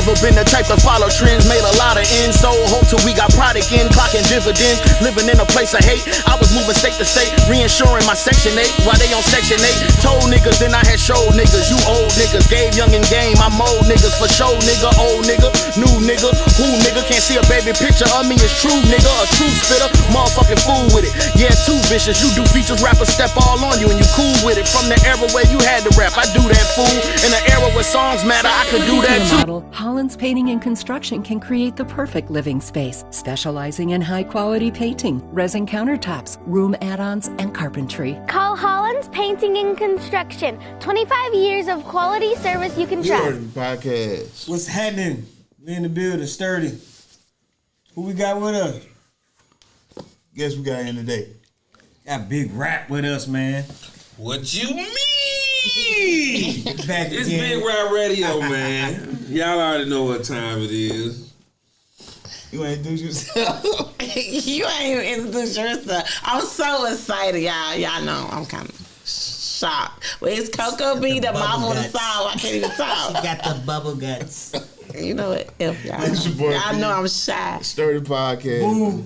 never been the type to follow trends. Made a lot of ends, so hope till we got product in. Clocking dividends, living in a place of hate. I was moving state to state, reinsuring my Section 8 while they on Section 8. Told niggas, then I had showed niggas. You old niggas, gave young and game. I'm old niggas for show nigga, old nigga, new nigga. Who nigga can't see a baby picture of me? It's true nigga, a true spitter, motherfucking fool with it. Yeah, too vicious. You do features, rappers step all on you and you cool with it. From the era where you had to rap, I do that fool. In the era where songs matter, I could do that too. Model, Holland's Painting and Construction can create the perfect living space, specializing in high-quality painting, resin countertops, room add-ons, and carpentry. Call Holland's Painting and Construction. 25 years of quality service you can trust. Podcast. What's happening? We in the building, Sturdy. Who we got with us? Guess we got in today. Got Big Rap with us, man. What you mean? Back It's again. Big Rap Radio, man. Y'all already know what time it is. You ain't introduce yourself. You ain't even introduced yourself. I'm so excited, y'all. Y'all know I'm kind of shocked. Well, it's Coco B, the mouth on the side. I can't even talk. She got the bubble guts. You know what? If y'all, It's your boy, y'all P. know I'm shy. Sturdy Podcast. Boo,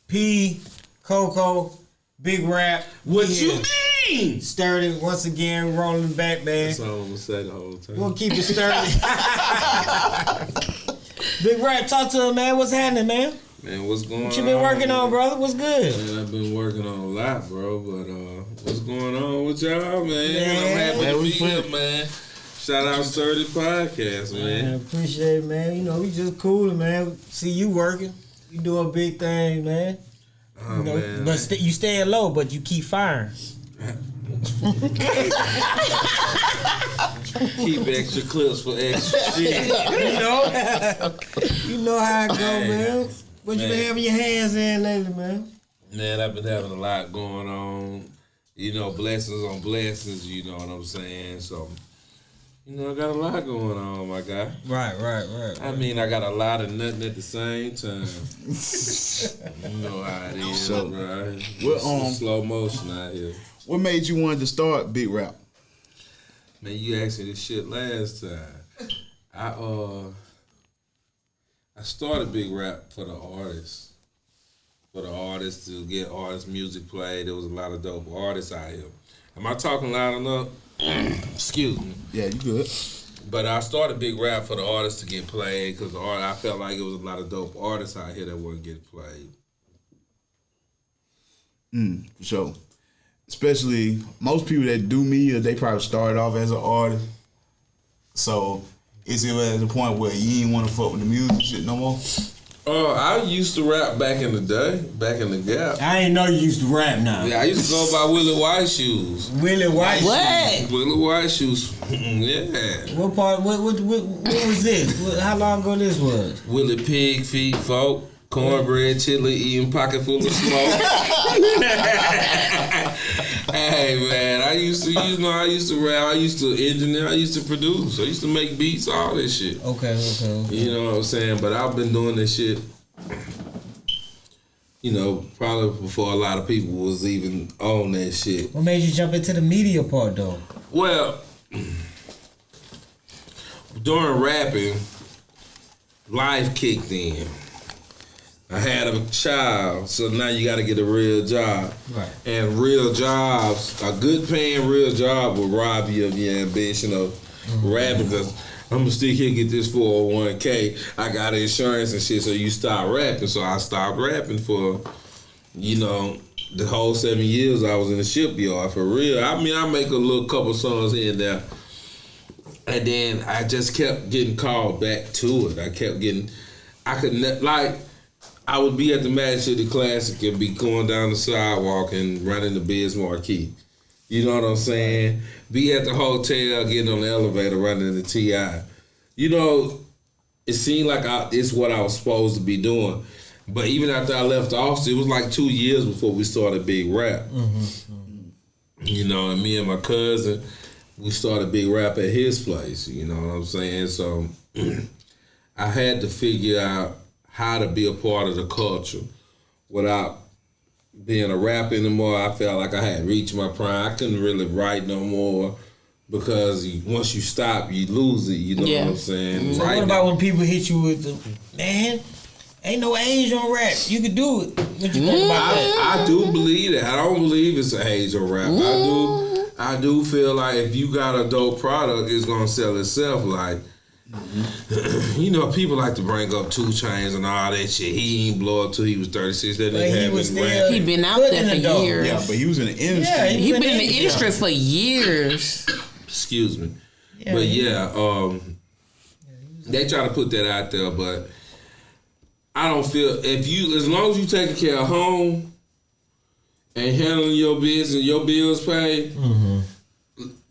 P, Coco, Big Rap. What we you here. mean? Sturdy, once again, rolling back, man. That's all I'm gonna say the whole time. We're gonna keep it sturdy. Big Rap, talk to him, man. What's happening, man? Man, what's going on? What you been working on, brother? What's good? Man, I've been working on a lot, bro. But what's going on with y'all, man? Man, I'm happy man, to we be here, fun. man. Shout out Sturdy Podcast, man. Appreciate it, man. You know, we just coolin', man. See you working. You doing big things, man. Oh, You know, man. but you staying low, but you keep firing. Keep extra clips for extra shit. You know how it go, man. What you Man. been having your hands in lately, man? Man, I've been having a lot going on. You know, blessings on blessings, you know what I'm saying? So, you know, I got a lot going on, my guy. Right. I mean, I got a lot of nothing at the same time. You know how it is, So, bro. we're It's on- slow motion out here. What made you want to start Big Rap? Man, you asked me this shit last time. I started Big Rap for the artists. For the artists to get artist music played. There was a lot of dope artists out here. Am I talking loud enough? Excuse me. Yeah, you good. But I started Big Rap for the artists to get played because I felt like it was a lot of dope artists out here that weren't getting played. For sure. Especially most people that do media, they probably started off as an artist. So it's at the point where you ain't want to fuck with the music shit no more. I used to rap back in the day, back in the Gap. I ain't know you used to rap now. Yeah, I used to go by Willie White Shoes. Willie White. What? Willie White Shoes. Yeah. What part? What was this? How long ago this was? Willie Pig Feet folk. Cornbread, chili, eating pocket full of smoke. Hey man, I used to rap, I used to engineer, I used to produce, I used to make beats, all this shit. Okay. You know what I'm saying? But I've been doing this shit, you know, probably before a lot of people was even on that shit. What made you jump into the media part though? Well, during rapping, life kicked in. I had a child, so now you got to get a real job. Right. And real jobs, a good paying real job will rob you of your ambition of rapping because I'm going to still here get this 401k. I got insurance and shit, so you stop rapping. So I stopped rapping for, you know, the whole 7 years I was in the shipyard for real. I mean, I make a little couple songs here and there. And then I just kept getting called back to it. I would be at the Magic City Classic and be going down the sidewalk and running the Biz Marquee. You know what I'm saying? Be at the hotel, getting on the elevator, running the TI. You know, it seemed like it's what I was supposed to be doing. But even after I left Austin, it was like 2 years before we started Big Rap. You know, and me and my cousin, we started Big Rap at his place. You know what I'm saying? So I had to figure out how to be a part of the culture without being a rapper anymore. I felt like I had reached my prime. I couldn't really write no more. because once you stop, you lose it. You know what I'm saying? So what about when people hit you with the man? Ain't no age on rap. You can do it. What you think about that? I do believe that. I don't believe it's an age on rap. I do feel like if you got a dope product, it's gonna sell itself. Like, you know, people like to bring up 2 Chainz and all that shit. He ain't blow up till he was 36. That nigga he been out there for years. Yeah, but he was in the industry. Yeah, he been in the industry for years. Excuse me. Yeah, but they try to put that out there, but I don't feel as long as you taking care of home and handling your business, your bills paid,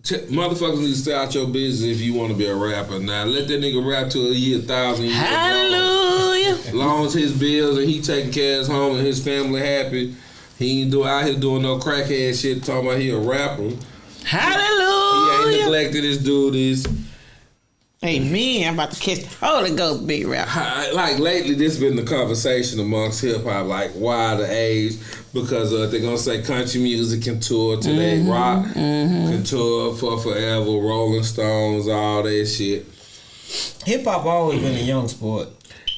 motherfuckers need to stay out your business if you want to be a rapper. Now let that nigga rap till he 1,000 years. Hallelujah. As long as his bills and he taking care of his home and his family happy, he ain't out here doing no crackhead shit talking about he a rapper. Hallelujah. He ain't neglected his duties. Amen. I'm about to catch the Holy Ghost, big rap. Like lately, this been the conversation amongst hip hop. Like, why the age? Because they're gonna say country music can tour today, rock can tour for forever, Rolling Stones, all that shit. Hip hop always been a young sport.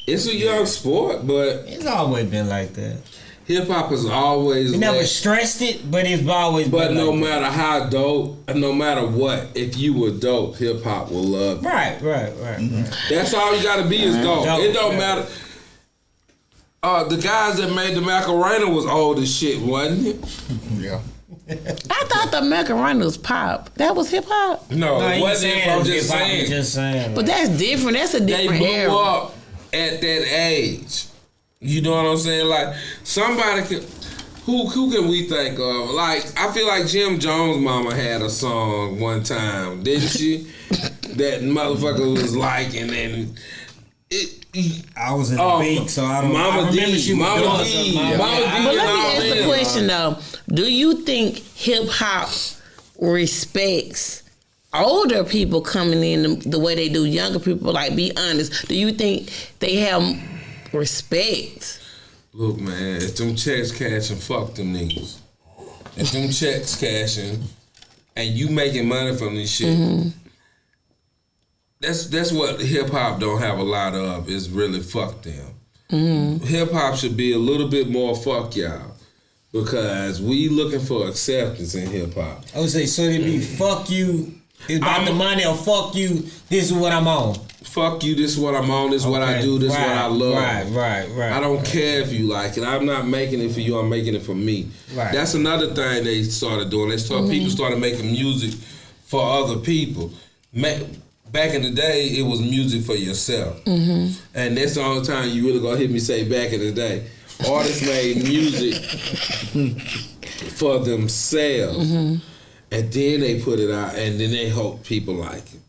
It's a young sport, but it's always been like that. Hip hop has always. We never stressed it, but it's always. But been no like matter how dope, no matter what, if you were dope, hip hop will love you. Right. That's all you gotta be is dope. It don't matter. The guys that made the Macarena was old as shit, wasn't it? Yeah. I thought the Macarena was pop. That was hip hop. No, it wasn't. I'm just saying. Just saying. But that's different. That's a different They era. blew up at that age. You know what I'm saying? Like, somebody can. Who can we think of? Like, I feel like Jim Jones' mama had a song one time, didn't she? That motherfucker was like, and then I was in the beat, so I don't. Mama I remember D, she was Mama doing D, something. Mama D. But let me ask the question though: do you think hip hop respects older people coming in the way they do younger people? Like, be honest. Do you think they have respect? Look, man, if them checks cashing, fuck them niggas. If them checks cashing, and you making money from this shit, that's what hip hop don't have a lot of. Is really fuck them. Hip hop should be a little bit more fuck y'all, because we looking for acceptance in hip hop. I would say so. It'd be fuck you. It's about the money, or fuck you. This is what I'm on. Fuck you, this is what I'm on, this is what I do, this is what I love. Right. I don't care if you like it. I'm not making it for you, I'm making it for me. Right. That's another thing they started doing. People started making music for other people. Back in the day, it was music for yourself. And that's the only time you really gonna hear me say back in the day. Artists made music for themselves. And then they put it out, and then they hope people like it.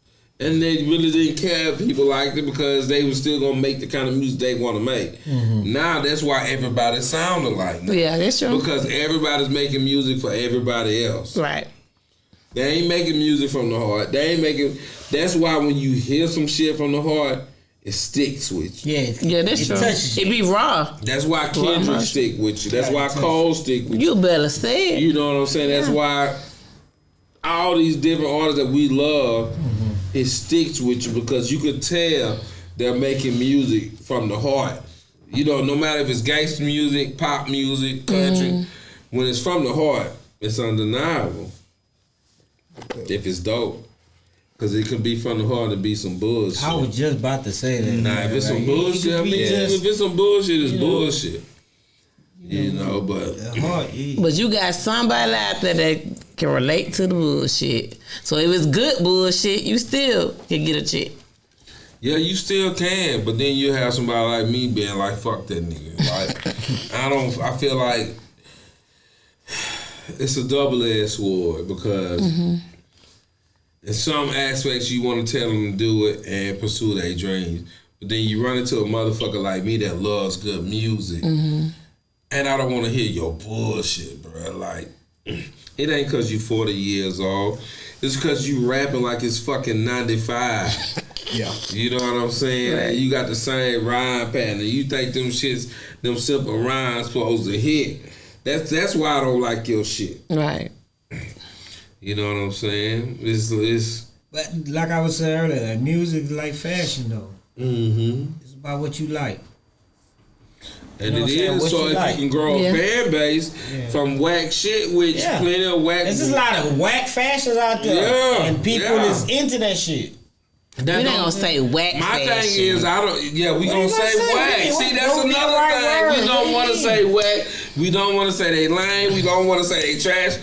And they really didn't care if people liked it, because they were still gonna make the kind of music they want to make. Now that's why everybody sounded like that. Yeah, that's true. Because everybody's making music for everybody else. Right. They ain't making music from the heart. They ain't making. That's why when you hear some shit from the heart, it sticks with you. Yeah, that's true. It be raw. That's why Kendrick stick with you. That's why Cole stick with you. You better say it. You know what I'm saying? That's why all these different artists that we love, it sticks with you, because you could tell they're making music from the heart. You know, no matter if it's gangster music, pop music, country, when it's from the heart, it's undeniable. If it's dope. Because it could be from the heart and be some bullshit. I was just about to say that. Nah, if it's some bullshit, I mean, if it's some bullshit, it's bullshit. You know, but you got somebody out there that can relate to the bullshit. So if it's good bullshit, you still can get a check. Yeah, you still can, but then you have somebody like me being like, fuck that nigga. Like, I feel like it's a double-edged sword, because in some aspects you want to tell them to do it and pursue their dreams. But then you run into a motherfucker like me that loves good music. And I don't want to hear your bullshit, bro. Like, it ain't because you 40 years old. It's because you rapping like it's fucking 95. Yeah. You know what I'm saying? Right. You got the same rhyme pattern. You think them simple rhymes supposed to hit. That's why I don't like your shit. Right. You know what I'm saying? It's But like I was saying earlier, music is like fashion though. mm-hmm. It's about what you like. And You know it what I'm saying? is What so you if like. you can grow a fan base from whack shit, which plenty of whack. There's just a lot of whack fashions out there, and people is into that shit. We ain't gonna say whack. My fashion. thing is, I don't. Yeah, we gonna say whack. See, that's Don't be the another right thing. word. We don't want to say whack. We don't want to say they lame. We don't want to say they trash.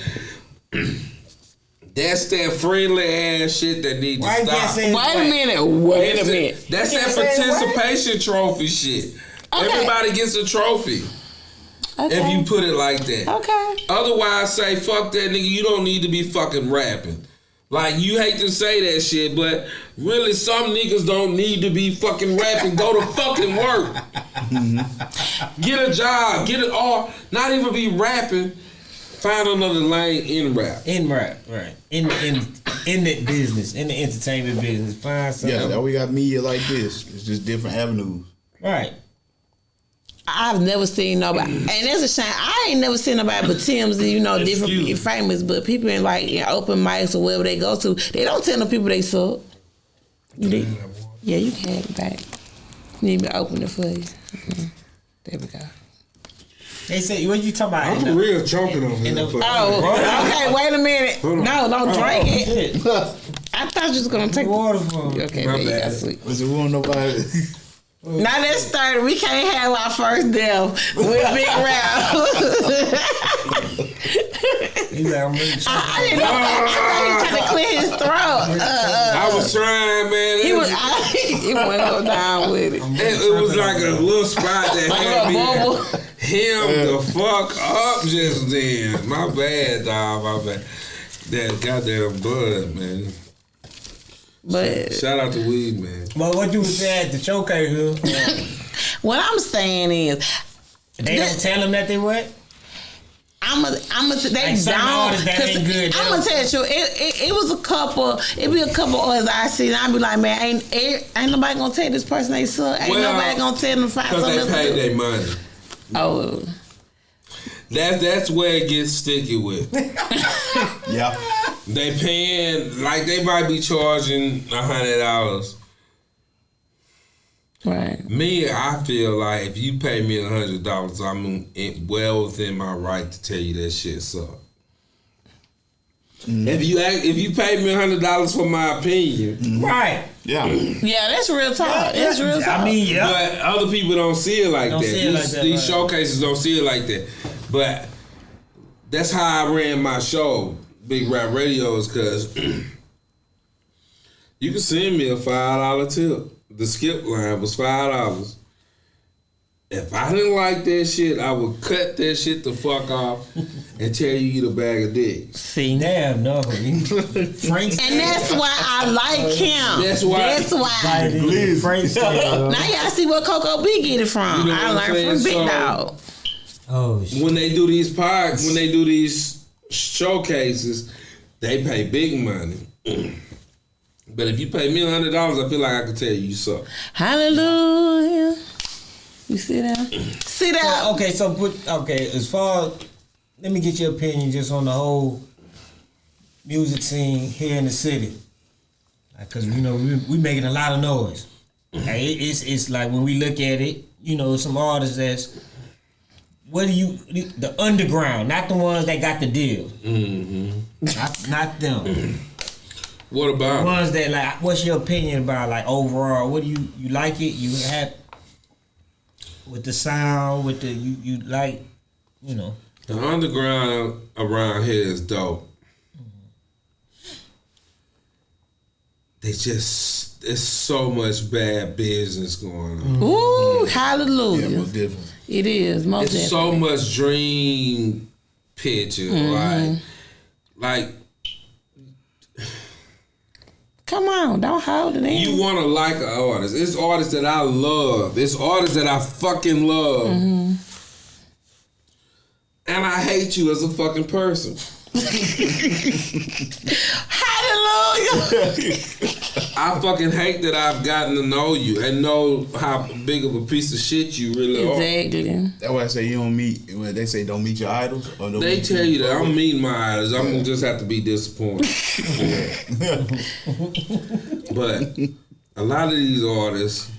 That's that friendly ass shit that needs Why to you can't stop. say Wait a minute. Wait a minute. That's You that can't say participation trophy shit. Okay. Everybody gets a trophy Okay. if you put it like that. Okay. Otherwise, say fuck that nigga. You don't need to be fucking rapping. Like, you hate to say that shit, but really, some niggas don't need to be fucking rapping. Go to fucking work. Get a job. Get it all. Not even be rapping. Find another lane in rap. In rap, right? In that business, in the entertainment business, find something. Yeah, now we got media like this. It's just different avenues. Right. I've never seen nobody, and that's a shame. I ain't never seen nobody but Tim's, you know, different famous, but people in like open mics or wherever they go to, they don't tell the people they suck. Yeah, you can have it back. Need me to open it for you. There we go. They say, what you talking about? I'm for real choking over here. Oh, okay, wait a minute. No, don't drink it. Shit. I thought you was gonna take Water from. Okay, My there you go, bad. sweet. Was it want nobody? Now that's 30. We can't have our first death with Big Rap. He's like, I'm really I didn't know. I thought he was trying to clear his throat. I was trying, man. He went go down with it. It was like a little spot that had me him the fuck up just then. My bad, dog. My bad. That goddamn bud, man. But Shout out to Weed, man. But what you was saying at the showcase, what I'm saying is, they don't tell them that they what? they Like some don't. artists that ain't good, I'm gonna tell you, it was a couple. It be a couple artists I see, and I be like, man, ain't nobody gonna tell this person they suck. Ain't Well, nobody gonna tell them to find Because something they else to paid do. their money. Oh, That's where it gets sticky with. Yeah. They paying, like they might be charging $100. right. Me, I feel like if you pay me $100, I'm well within my right to tell you that shit suck. If you pay me $100 for my opinion, Right. Yeah. Yeah, that's real talk. That's real talk. I mean, yeah. but other people don't see it like Don't that. see it like that, These right. showcases don't see it like that. But that's how I ran my show, Big Rap Radios, because you can send me a $5 tip. The skip line was $5. If I didn't like that shit, I would cut that shit the fuck off and tell you eat a bag of dicks. See, Damn, no. Frank's and that's why I like him. That's why- That's why. Frank's Now y'all see where Coco B get it from. You know I what I'm learned from saying? Big So- Dog. Oh, shit. When they do these showcases, they pay big money. But if you pay me $100, I feel like I can tell you suck. Hallelujah. You see that? See that? So, as far as, let me get your opinion just on the whole music scene here in the city. Because, you know, we making a lot of noise. Like, it's like when we look at it, you know, some artists that's, the underground, not the ones that got the deal. Mm-hmm. Not them. What about The ones that, like, what's your opinion about, like, overall? What do you like it? You have, with the sound, with the, you like, you know. the underground around here is dope. There's so much bad business going on. Ooh, hallelujah. Yeah, most definitely. It is, most It's definitely. so much dream picture, like Come on, don't hold it in. you want to like an artist. It's artists that I love. It's artists that I fucking love. And I hate you as a fucking person. Hallelujah. I fucking hate that I've gotten to know you and know how big of a piece of shit you really are. Exactly. That's why I say you don't meet. When they say don't meet your idols. Or don't They meet tell you that people. I'm meeting my idols. I'm gonna just have to be disappointed. But a lot of these artists,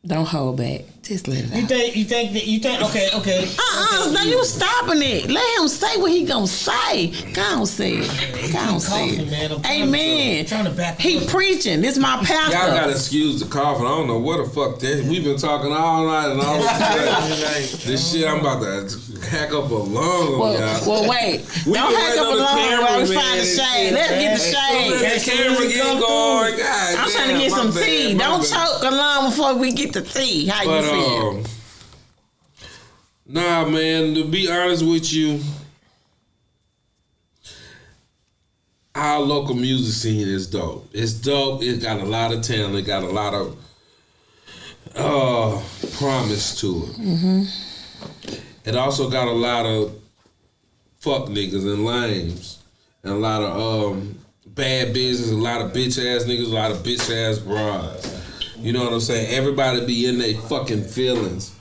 Don't hold back. Just let it out. You think okay. Now you stopping it. Let him say what he gonna say. Go on, say it. Go on, say coughing, man. I'm it. trying Amen. to back He up. preaching. This my pastor. y'all gotta excuse the coughing. I don't know what the fuck that. We've been talking all night and all this shit. I'm about to hack up a lung on y'all. Well, wait. We Don't been hack waiting up a on the long camera, while we man, find the and shade. shit, Let's get the Let shade. the camera get going. God I'm trying to damn, get my some bad, tea. my Don't bad. choke along before we get the tea. How But you feel? nah, man. To be honest with you, our local music scene is dope. It's dope. It got a lot of talent. It got a lot of promise to it. Mm-hmm. It also got a lot of fuck niggas and lames, and a lot of bad business, a lot of bitch ass niggas, a lot of bitch ass brides. You know what I'm saying? Everybody be in their fucking feelings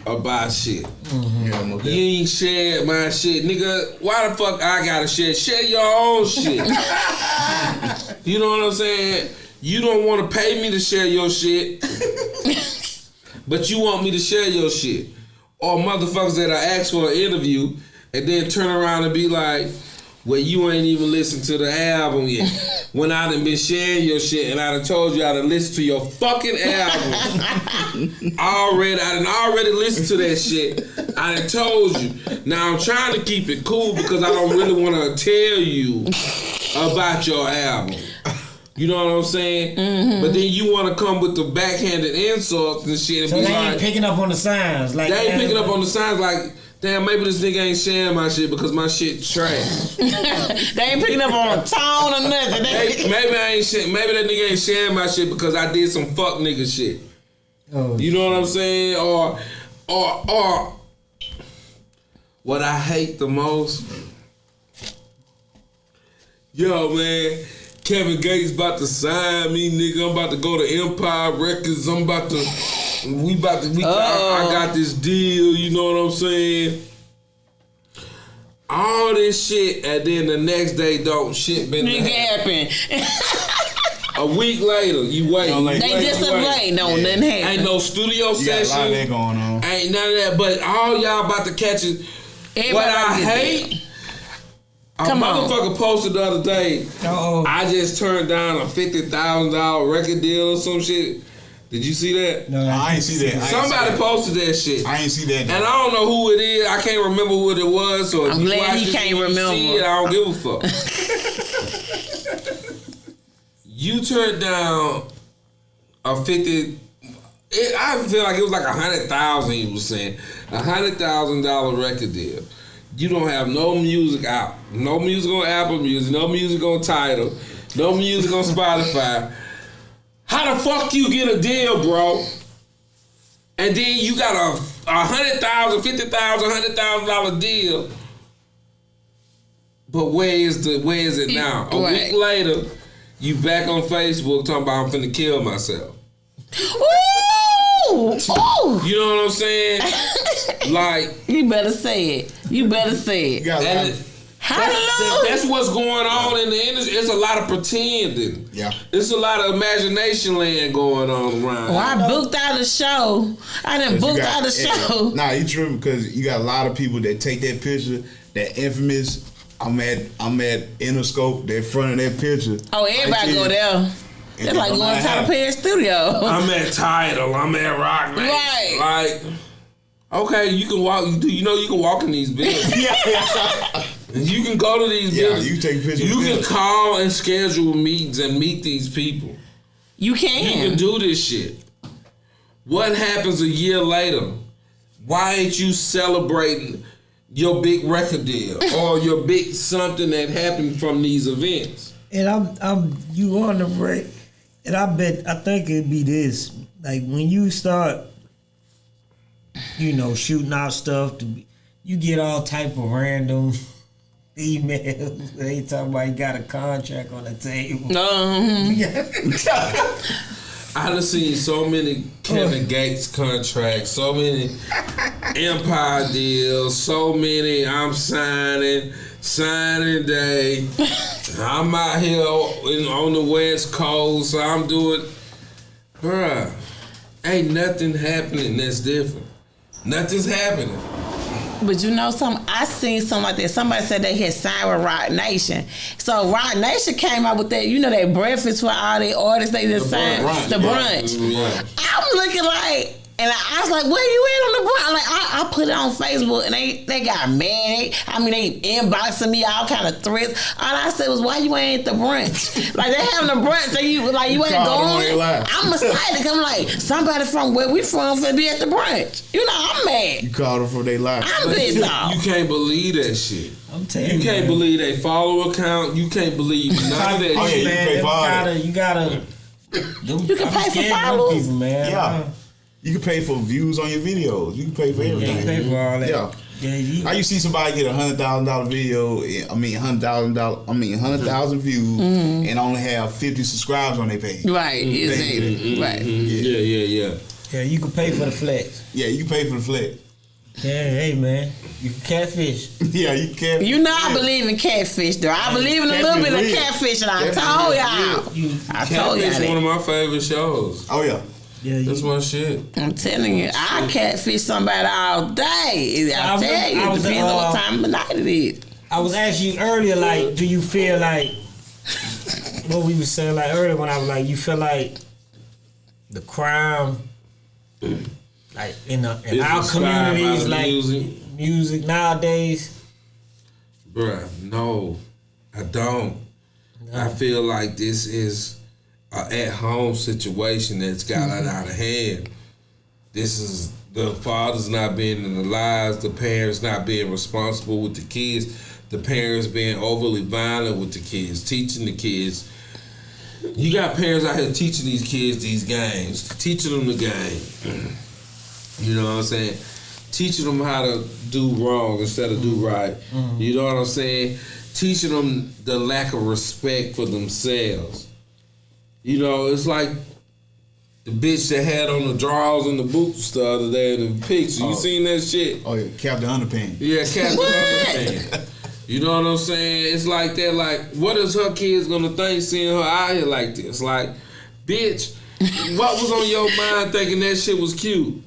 about shit. Yeah, no doubt. You ain't shared my shit, nigga. Why the fuck I gotta share? Share your own shit. You know what I'm saying? You don't want to pay me to share your shit, but you want me to share your shit. Or motherfuckers that I ask for an interview and then turn around and be like, well, you ain't even listened to the album yet. When I done been sharing your shit and I done told you I done listened to your fucking album. I done already listened to that shit. I done told you. Now I'm trying to keep it cool because I don't really want to tell you about your album. You know what I'm saying? Mm-hmm. But then you want to come with the backhanded insults and shit and So be they like, ain't picking up on the signs. Like they ain't picking up on the signs like, damn, maybe this nigga ain't sharing my shit because my shit trash. They ain't picking up on a tone or nothing. Maybe maybe that nigga ain't sharing my shit because I did some fuck nigga shit. Oh, You know what I'm saying? Or what I hate the most. Yo, man, Kevin Gates about to sign me, nigga. I'm about to go to Empire Records. I got this deal, you know what I'm saying? All this shit, and then the next day, don't shit been Nigga happen. happen. A week later, you wait. Don't like- They disobey. No, nothing Ain't happen. no studio You got a lot of that session. going on. Ain't none of that. But all y'all about to catch it. Everybody What I get hate, a Come on. motherfucker posted the other day. Uh-oh. I just turned down a $50,000 record deal or some shit. Did you see that? No, I ain't see that. I ain't Somebody see that. posted that shit. I ain't see that. And I don't know who it is. I can't remember who it was. So if I'm you glad watch he this can't and you remember. see it, I don't give a fuck. You turned down a 50. I feel like it was like 100,000. He was saying $100,000 record deal. You don't have no music out, no music on Apple Music, no music on Tidal, no music on Spotify. How the fuck you get a deal, bro? And then you got a $100,000, $50,000, $100,000 deal. But where is it now? A Right. week later, you back on Facebook talking about I'm finna kill myself. Ooh! Ooh! You know what I'm saying? Like, You better say it. You better say You it. got a lot and of- Hallelujah! that's what's going on in the industry. It's a lot of pretending. Yeah. It's a lot of imagination land going on around. Well, I booked out a show. I done You booked got- out a show. Nah, you true because you got a lot of people that take that picture, that infamous. I'm at Interscope. They're in front of that picture. Oh, everybody go there. It's like going to Tyler Perry studio. I'm at Tidal. I'm at Rock Nation. Right. Like, okay, you can walk. You know you can walk in these buildings. And you can go to these Yeah, buildings. you take pictures. You of can them. call and schedule meetings and meet these people. You You can can. do this shit. What happens a year later? Why ain't you celebrating your big record deal or your big something that happened from these events? And I'm you on the break, and I think it'd be this. Like when you start, shooting out stuff you get all type of random emails. They talking about he got a contract on the table. I done seen so many Kevin Gates contracts, so many Empire deals, so many I'm signing day. I'm out here on the West Coast, I'm doing, bruh, ain't nothing happening that's different. Nothing's happening. But you know something? I seen something like that. Somebody said they had signed with Roc Nation. So Roc Nation came out with that, you know, that breakfast for all the artists they just signed. The brunch. Yeah. I'm looking like, and I was like, where you at on the brunch? Like, I put it on Facebook and they got mad. They inboxing me all kind of threats. All I said was, why you ain't at the brunch? Like, they having a brunch and you ain't going. I'm excited. I'm like, somebody from where we from finna be at the brunch. You know, I'm mad. You called them from their life. I'm pissed off. You can't believe that shit. I'm telling you. You can't believe they follow account. You can't believe none of that Oh, yeah, shit. you pay for all that. You gotta. You can pay for followers. People, man. Yeah. You can pay for views on your videos. You can pay for everything. Yeah, you pay for all that. Yeah. Yeah, How you see somebody get $100,000 video? $100,000 views, and only have 50 subscribers on their page. Right, exactly. Right. Yeah. Yeah, you can pay for the flex. Yeah, you can pay for the flex. Yeah, hey man, you can catfish. Yeah, you can. You know I believe in catfish, though. I believe in a little bit of catfish, and I told y'all. I told y'all Catfish that. one of my favorite shows. Oh yeah. Yeah, That's my shit. I'm telling you, I catfish somebody all day. I tell you, it depends on what time of night it is. I was asking you earlier, like, do you feel like what we were saying like earlier when I was like, you feel like the crime, like in our communities, like music nowadays? Bruh, no, I don't. I feel like this is an at-home situation that's got out of hand. This is the fathers not being in the lives, the parents not being responsible with the kids, the parents being overly violent with the kids, teaching the kids. You got parents out here teaching these kids these games, teaching them the game. You know what I'm saying? Teaching them how to do wrong instead of do right. You know what I'm saying? Teaching them the lack of respect for themselves. You know, it's like the bitch that had on the drawers and the boots the other day in the picture. You seen that shit? Oh yeah, Captain Underpants. Yeah, Captain Underpants. You know what I'm saying? It's like that. Like, what is her kids gonna think seeing her out here like this? Like, bitch, what was on your mind thinking that shit was cute?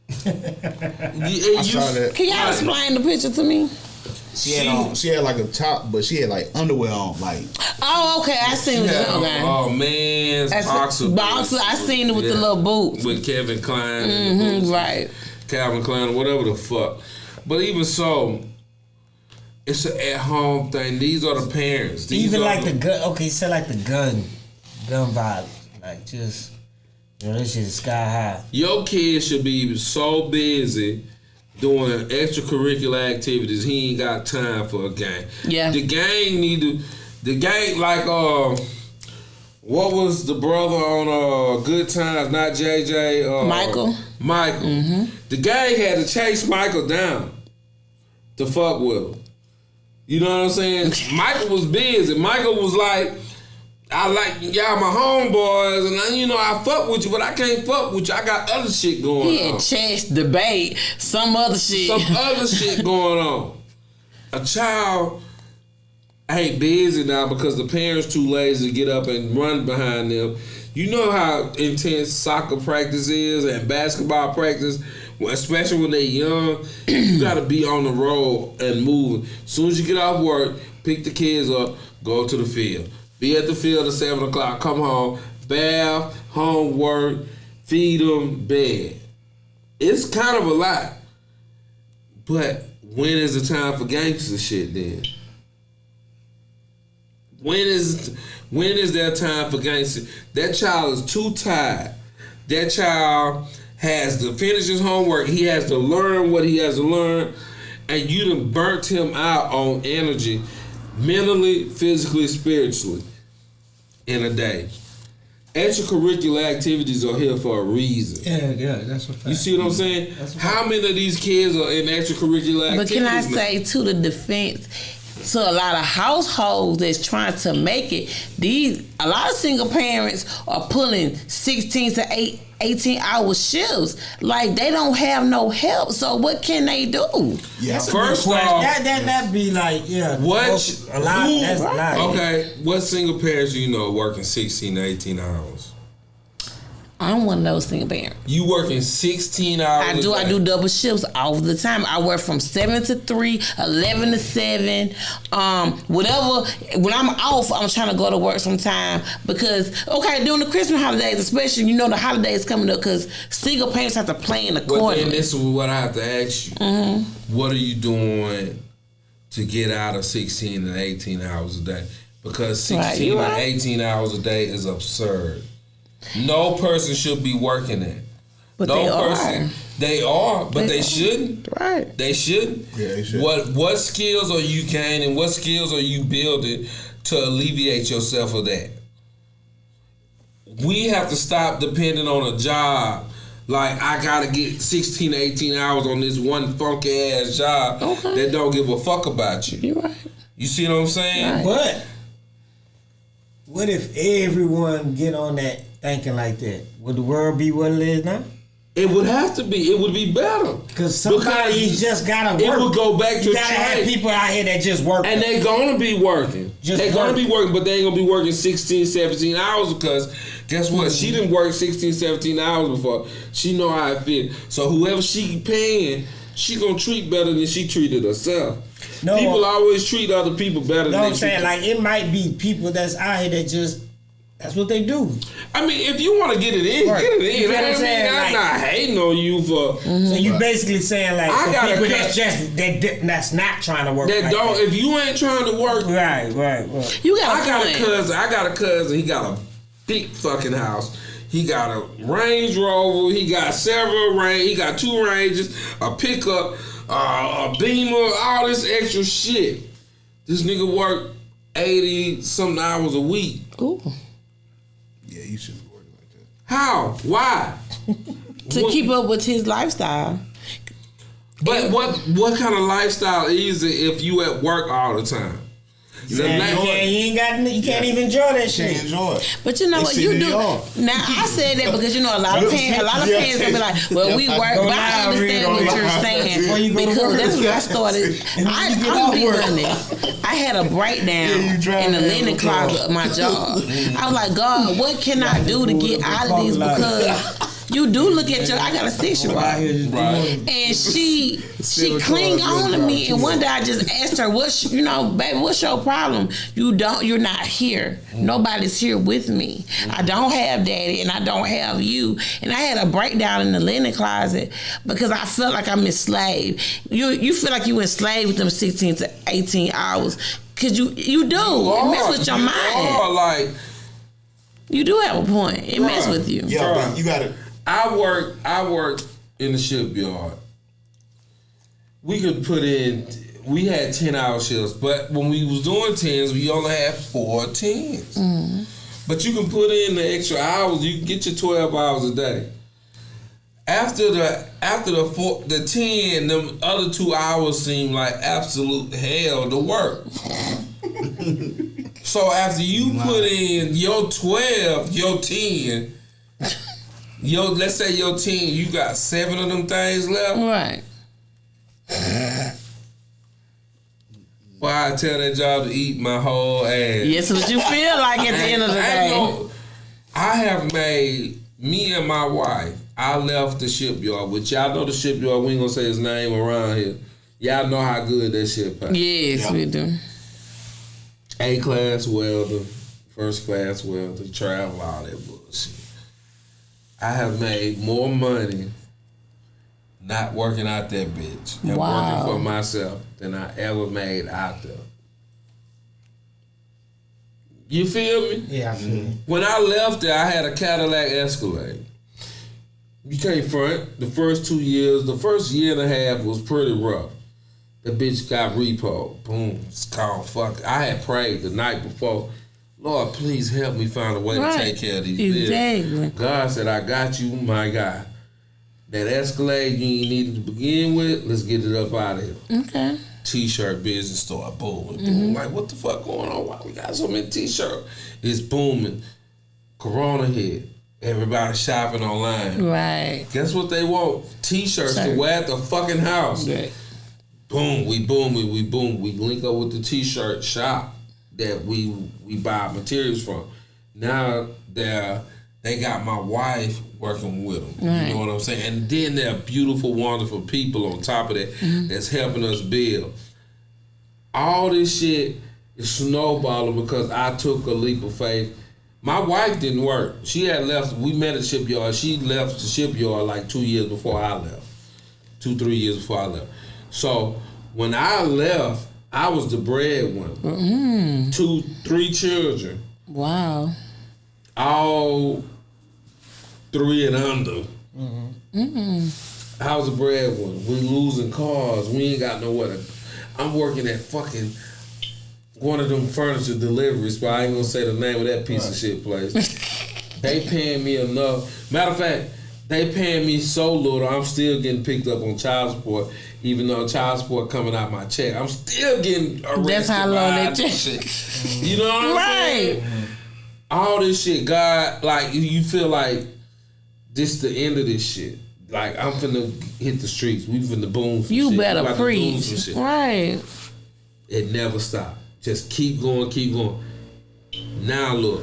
I saw that. Can y'all explain the picture to me? She had like a top, but she had like underwear on, like. Oh, okay. I seen it. Okay. Oh man, boxer. I seen it with the little boots. With Kevin Klein. And the boots. Right. Calvin Klein, whatever the fuck. But even so, it's an at-home thing. These are the parents. These Even are like the gun. Okay, so like the gun violence, like just this shit is sky high. Your kid should be so busy doing extracurricular activities, he ain't got time for a game. Yeah. The gang like what was the brother on Good Times, not JJ? Michael. Mm-hmm. The gang had to chase Michael down to fuck with him. You know what I'm saying? Michael was busy. Michael was like, I like y'all my homeboys, and I fuck with you, but I can't fuck with you. I got other shit going He on. had chess, debate, some other shit. Some other shit going on. A child ain't busy now because the parents too lazy to get up and run behind them. You know how intense soccer practice is and basketball practice, especially when they're young. You got to be on the road and moving. As soon as you get off work, pick the kids up, go to the field. Be at the field at 7 o'clock, come home, bath, homework, feed them, bed. It's kind of a lot. But when is the time for gangster shit then? When is there time for gangster? That child is too tired. That child has to finish his homework. He has to learn what he has to learn. And you done burnt him out on energy, mentally, physically, spiritually, in a day. Extracurricular activities are here for a reason. Yeah, that's what. You see what I'm saying? How many of these kids are in extracurricular activities? But can I say, to the defense, to a lot of households that's trying to make it. A lot of single parents are pulling 16 to 18-hour shifts. Like, they don't have no help. So what can they do? Yeah. First off, that be like, yeah. what? A lot. That's a lot. Okay, what single parents do you know working 16 to 18 hours? I'm one of those single parents. You working 16 hours? I do. I do double shifts all the time. I work from 7 to 3, 11 to 7. Whatever. When I'm off, I'm trying to go to work sometime because, during the Christmas holidays, especially, the holidays coming up, because single parents have to plan accordingly. But then this is what I have to ask you. Mm-hmm. What are you doing to get out of 16 and 18 hours a day? Because 16 and 18 hours a day is absurd. No person should be working that. But no they person. are. They are, but they shouldn't. Right. They shouldn't. Yeah, they should. What skills are you gaining? What skills are you building to alleviate yourself of that? We have to stop depending on a job. Like, I gotta get 16 to 18 hours on this one funky ass job that don't give a fuck about you. You're right. You see what I'm saying? Right. But what if everyone get on that thinking like that? Would the world be what it is now? It would have to be. It would be better. Because somebody just gotta work. It would go back to you gotta have trade. people out here that just work. And they're gonna be working. They're gonna be working, but they ain't gonna be working 16, 17 hours because guess what? She didn't work 16, 17 hours before. She know how it feel. So whoever she paying, she gonna treat better than she treated herself. No, people always treat other people better than they I'm saying, like, it might be people that's out here that just, that's what they do. I mean, if you want to get it in, Right. get it in. You know what I'm I'm saying? not hating on you for. So you basically saying, like, I for gotta people cut- that's just that's not trying to work. That like don't. that. If you ain't trying to work, Right. You got I got a cousin. He got a big fucking house. He got a Range Rover. He got several Range. He got 2 Ranges, a pickup, a Beamer, all this extra shit. This nigga work 80 something hours a week. Ooh. Yeah, you shouldn't be working like that. How? Why? To keep up with his lifestyle. But what kind of lifestyle is it if you at work all the time? You can't even enjoy that shit. Can't enjoy it. But you know what you do. Now I said that because a lot of parents gonna be like, well, we work, but I understand what you're saying because that's when I started. I'm be honest. I had a breakdown in the linen closet of my job. I was like, God, what can I do to get out of this? Because you do look at I got a 6-year-old, and she cling on to me. And one day I just asked her, baby, what's your problem? You're not here. Nobody's here with me. I don't have daddy, and I don't have you. And I had a breakdown in the linen closet because I felt like I'm enslaved. You feel like you enslaved with them 16 to 18 hours because you do. It messes with your mind. You do have a point. It messes with you. Yeah, but you gotta. I worked in the shipyard. We had 10-hour shifts, but when we was doing 10s, we only had 4 10s. Mm-hmm. But you can put in the extra hours, you can get your 12 hours a day. After the 10, them other 2 hours seem like absolute hell to work. So after you put in your 12, your 10, let's say your 10, you got 7 of them things left. Right. Why I tell that job to eat my whole ass? Yes, what you feel like at the end of the day. I have made, me and my wife, I left the shipyard, which y'all know the shipyard, we ain't gonna say his name around here. Y'all know how good that shit pays. Yes, we do. A-class welder, first class welder, travel, all that bullshit. I have made more money not working out that bitch and working for myself than I ever made out there. You feel me? Yeah, I feel you. When I left there, I had a Cadillac Escalade. You can't front. The first 2 years, the first year and a half was pretty rough. The bitch got repo. Boom. It's called fuck. I had prayed the night before. Lord, please help me find a way to take care of these bills. God said, I got you, my God. That Escalade you ain't needed to begin with, let's get it up out of here. Okay. T-shirt business started booming. Like, what the fuck going on? Why we got so many T-shirts? It's booming. Corona hit. Everybody shopping online. Right. Guess what they want? T-shirts to wear at the fucking house. Right. Boom, we boom. We link up with the T-shirt shop that we buy materials from. Now they got my wife working with them. Right. You know what I'm saying? And then they're beautiful, wonderful people on top of that that's helping us build. All this shit is snowballing because I took a leap of faith. My wife didn't work. She had left. We met at the shipyard. She left the shipyard like 2 years before I left. 2-3 years before I left. So when I left, I was the breadwinner. 2-3 children. Wow. All 3 and under. I was a breadwinner. We losing cars. We ain't got nowhere to. I'm working at fucking one of them furniture deliveries, but I ain't gonna say the name of that piece of shit place. They paying me enough. Matter of fact, they paying me so little, I'm still getting picked up on child support, even though child support coming out my check. I'm still getting arrested. That's how low that check. Shit. You know what I'm saying? All this shit, God, like you feel like this the end of this shit. Like I'm finna hit the streets. We finna boom. You shit. better preach. Right. It never stopped. Just keep going, keep going. Now look,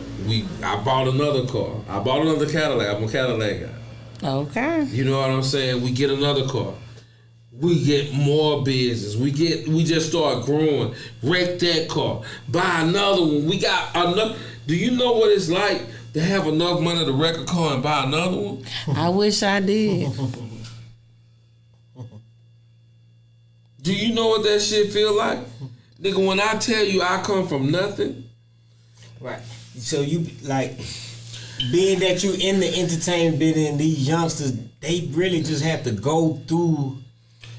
I bought another car. I bought another Cadillac. I'm a Cadillac guy. Okay. You know what I'm saying? We get another car. We get more business. We just start growing. Wreck that car. Buy another one. We got another. Do you know what it's like to have enough money to wreck a car and buy another one? I wish I did. Do you know what that shit feel like? Nigga, when I tell you I come from nothing. Right. So you like being that you in the entertainment business and these youngsters, they really just have to go through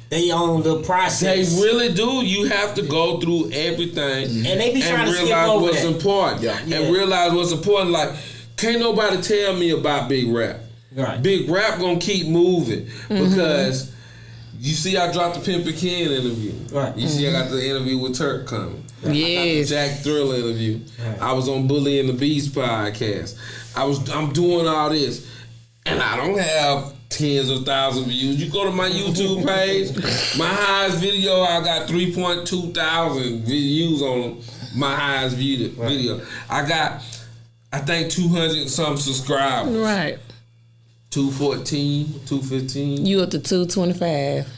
their own little process. They really do. You have to go through everything and they be trying to skip realize over what's that. important. Yeah. And realize what's important. Like, can't nobody tell me about Big Rap. Right. Big Rap gonna keep moving because you see I dropped the Pimpin' Ken interview. Right. You see I got the interview with Turk coming. Yes. I got the Jack Thriller interview. Right. I was on Bully and the Beast podcast. I'm doing all this. And I don't have tens of thousands of views. You go to my YouTube page, my highest video, I got 3.2 thousand views on my highest viewed video. I got, I think 200 some subscribers. Right. 214, 215. You up to 225.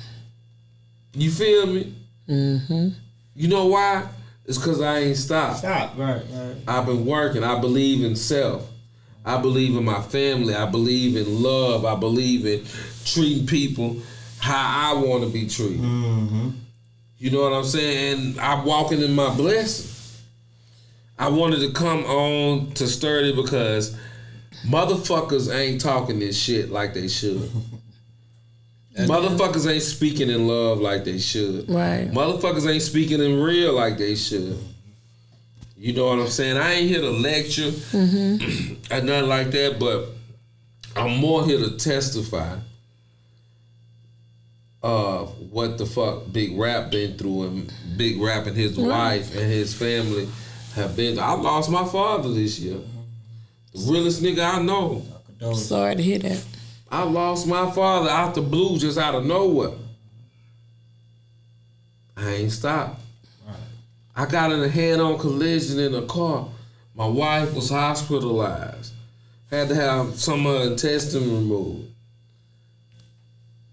You feel me? Mm-hmm. You know why? It's because I ain't stopped. Stop. Right. I've been working. I believe in self. I believe in my family. I believe in love. I believe in treating people how I want to be treated. Mm-hmm. You know what I'm saying? And I'm walking in my blessing. I wanted to come on to Sturdy because motherfuckers ain't talking this shit like they should. Motherfuckers ain't speaking in love like they should. Right. Motherfuckers ain't speaking in real like they should. You know what I'm saying? I ain't here to lecture or nothing like that, but I'm more here to testify of what the fuck Big Rap been through, and Big Rap and his wife and his family have been. I lost my father this year. The realest nigga I know. Sorry to hear that. I lost my father out the blue, just out of nowhere. I ain't stopped. I got in a head-on collision in a car. My wife was hospitalized. Had to have some of her intestine removed.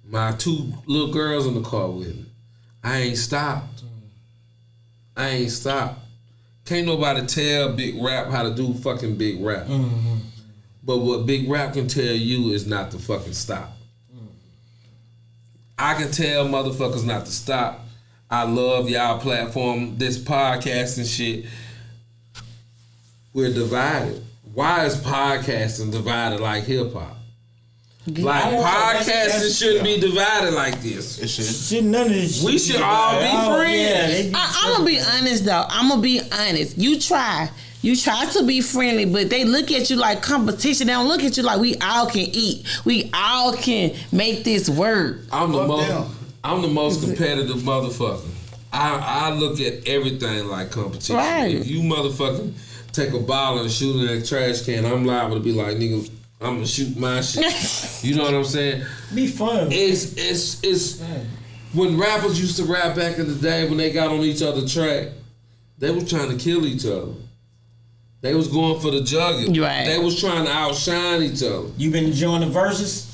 My 2 little girls in the car with me. I ain't stopped. I ain't stopped. Can't nobody tell Big Rap how to do fucking Big Rap. Mm-hmm. But what Big Rap can tell you is not to fucking stop. I can tell motherfuckers not to stop. I love y'all platform, this podcast and shit. We're divided. Why is podcasting divided like hip hop? Like podcasting shouldn't be divided like this. It should. Should none of this. We should all be friends. I'm gonna be honest though. I'm gonna be honest. You try to be friendly, but they look at you like competition. They don't look at you like we all can eat. We all can make this work. I'm the most competitive motherfucker. I look at everything like competition. Right. If you motherfucking take a ball and shoot it in a trash can, I'm liable to be like, nigga, I'm gonna shoot my shit. You know what I'm saying? Be fun. It's when rappers used to rap back in the day when they got on each other's track, they was trying to kill each other. They was going for the juggler. Right. They was trying to outshine each other. You been enjoying the verses?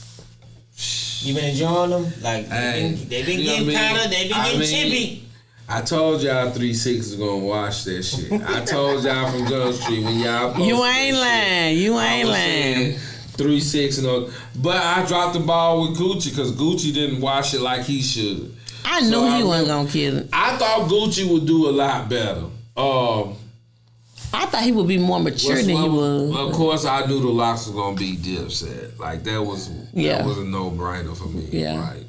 You been enjoying them? Like Hey, they been you know getting what I mean? kind of, they been getting chippy. I told y'all 3-6 is gonna watch that shit. I told y'all from Gun Street when y'all posted You ain't that lying. shit, You I ain't was lying. saying 3-6 and all. But I dropped the ball with Gucci because Gucci didn't watch it like he should. I knew So he I wasn't re- gonna kill it. I thought Gucci would do a lot better. I thought he would be more mature than he was. Of course, I knew the Locks was gonna be Dipset. Like that was a no brainer for me. Yeah. Right.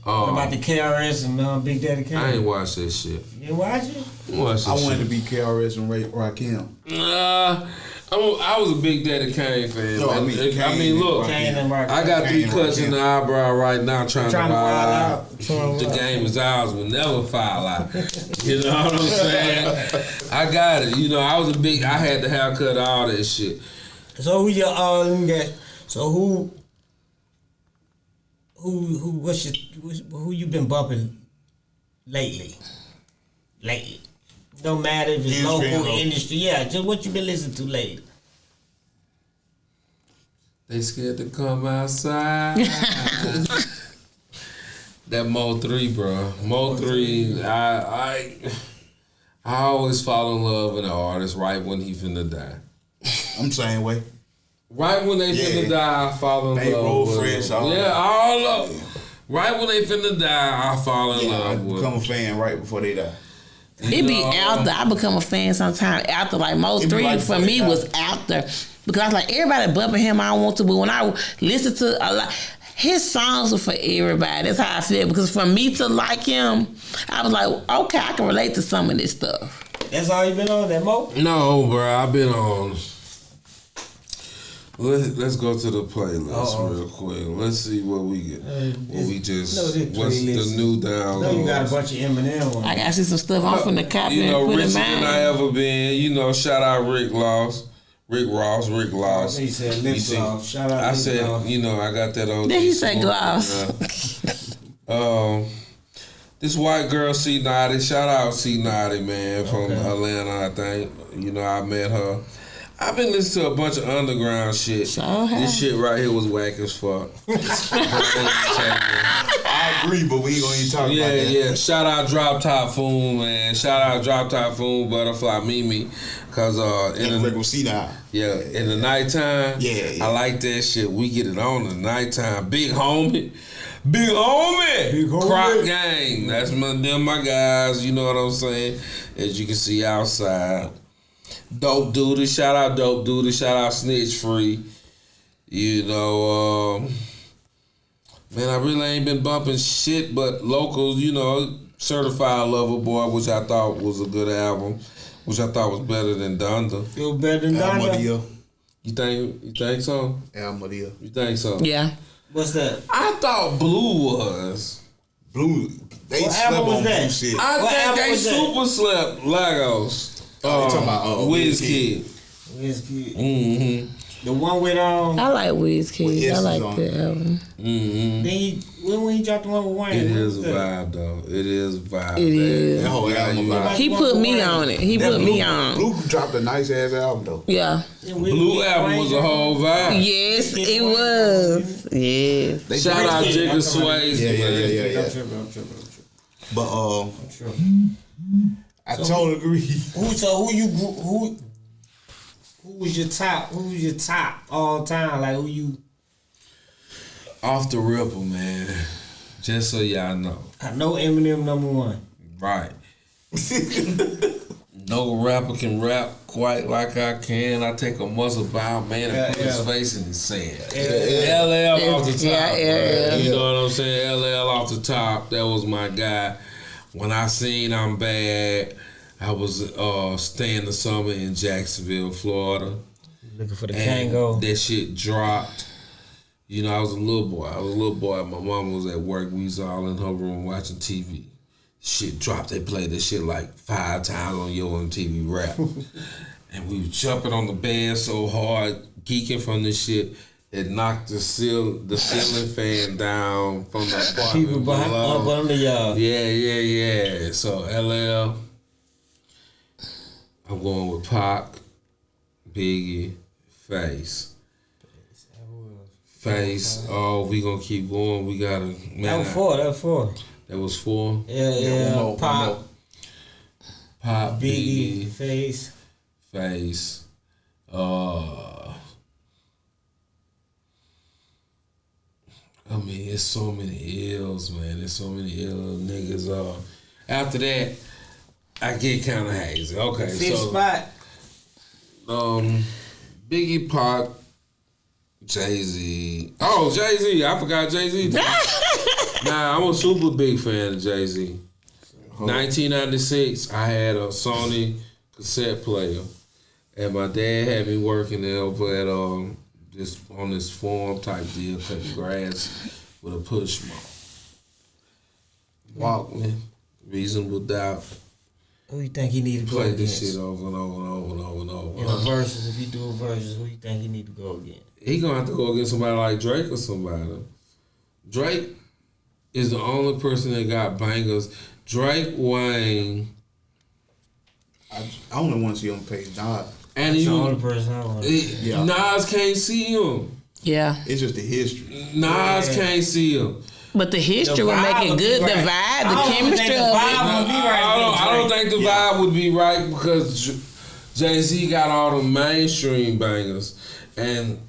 What about the KRS and Big Daddy Kane? I ain't watched that shit. You didn't watch it? Watch I that wanted shit. to be KRS and Rakim. I was a Big Daddy Kane fan. No, I man. mean, I Kane mean, look, and Kane and Rakim. I got 3 Kane cuts in the eyebrow right now trying to Trying to wild wild out. out. Trying to The wild game is ours. Will never foul out. You know what I'm saying? I got it. You know, I had the haircut, all that shit. So who your let me guess. So who who you been bumping lately? Don't matter if it's Industry local, or- industry. Yeah, just what you been listening to lately. They scared to come outside. That Mo 3, bro. Mo 3, I always fall in love with an artist right when he finna die. I'm saying way. Right when they finna die, I fall in They love roll with fresh, them. all Yeah, that. all of them. Right when they finna die, I fall in Yeah, I love with become them. a fan right before they die. It be after. I become a fan sometime after. Like Mo It be 3 like for before me it was died. after. Because I was like, everybody bumping him, I don't want to. But when I listen to a lot, his songs are for everybody. That's how I feel. Because for me to like him, I was like, okay, I can relate to some of this stuff. That's all you been on, that Mo? No, bro, I've been on. Let's go to the playlist real quick. Let's see what we get. What's the new downloads? No, you got a bunch of Eminem ones. I got to see some stuff I'm finna copy You know, and put in richer than I mine. ever been. You know, shout out Rick Ross. He said lip You see, gloss. Shout out I lip said, gloss. you know, I got that on. Then he said gloss. This white girl, C Naughty. Shout out C Naughty, man, from Atlanta, I think. You know, I met her. I've been listening to a bunch of underground shit. This shit right here was whack as fuck. I agree, but we ain't gonna even talk about that. Yeah. Shout out Drop Top Fool, man. Shout out Drop Top Fool, Butterfly Mimi. Cause in the nighttime, Yeah. I like that shit. We get it on in the nighttime. Big homie. Croc Gang. That's my guys. You know what I'm saying? As you can see outside. Dope Duty. Shout out Dope Duty. Shout out Snitch Free. You know, man, I really ain't been bumping shit but locals, you know, Certified Lover Boy, which I thought was a good album, which I thought was better than Donda. Feel better than Album of the Donda? year. You think so? Album of the year. You think so? Yeah. What's that? I thought Blue was. Blue. They What slept album was on that? Blue shit. I What think album they was that? super slept Lagos. Oh, you talking about, Wizkid. Wizkid. Mm-hmm. The one with I like Wizkid. Yes, I like it's on. that album. Mm-hmm. when he dropped the one with Wayne. It what is was a that? vibe though. It is a vibe. It is. That whole album vibe. He put me on it. He That put me on. Blue dropped a nice ass album though. Yeah. Blue album was a whole vibe. Yes, it was. Yes. They Shout out dropped- Jigga Swayze. Yeah. I'm tripping. But I totally agree. Who was your top? Who was your top all time? Like who you? Off the ripple, man. Just so y'all know. I know Eminem number one. Right. No rapper can rap quite like I can. I take a muscle bound man and put his face in his sand. LL off the top. Yeah. You know what I'm saying? LL off the top. That was my guy. When I seen I'm Bad, I was staying the summer in Jacksonville, Florida. Looking for the And Kango. that shit dropped. You know, I was a little boy. My mom was at work. We was all in her room watching TV. shit dropped. They played this shit like 5 times on Yo MTV Rap. And we were jumping on the bed so hard, geeking from this shit. It knocked the ceiling fan down from the apartment People behind below. up under y'all. Yeah. So LL, I'm going with Pac, Biggie, Face. Oh, we gonna keep going. We gotta. Man, That was 4. That was 4. Yeah. one more. Pop, Biggie, Biggie, Face. I mean, it's so many ills, man. There's so many ill niggas. After that, I get kind of hazy. Okay, 5th spot. Biggie, Pac, Jay-Z. Oh, Jay-Z. I forgot Jay-Z. Nah, I'm a super big fan of Jay-Z. 1996, I had a Sony cassette player, and my dad had me working there over at on this farm type deal, cutting grass with a push mower. Walkman, Reasonable Doubt. Who you think he need to go Play against? this shit over and over and over and over and over. In the verses, if you do a verses, who you think he need to go against? He gonna have to go against somebody like Drake or somebody. Drake is the only person that got bangers. Drake, Wayne, I only want to see him pay Nas. and That's the you. only person I want. Yeah. Nas can't see him. Yeah. It's just the history. Nas can't see him. But the history will make it good. The vibe, the chemistry of it. I don't think the vibe would be right because Jay-Z got all the mainstream bangers. And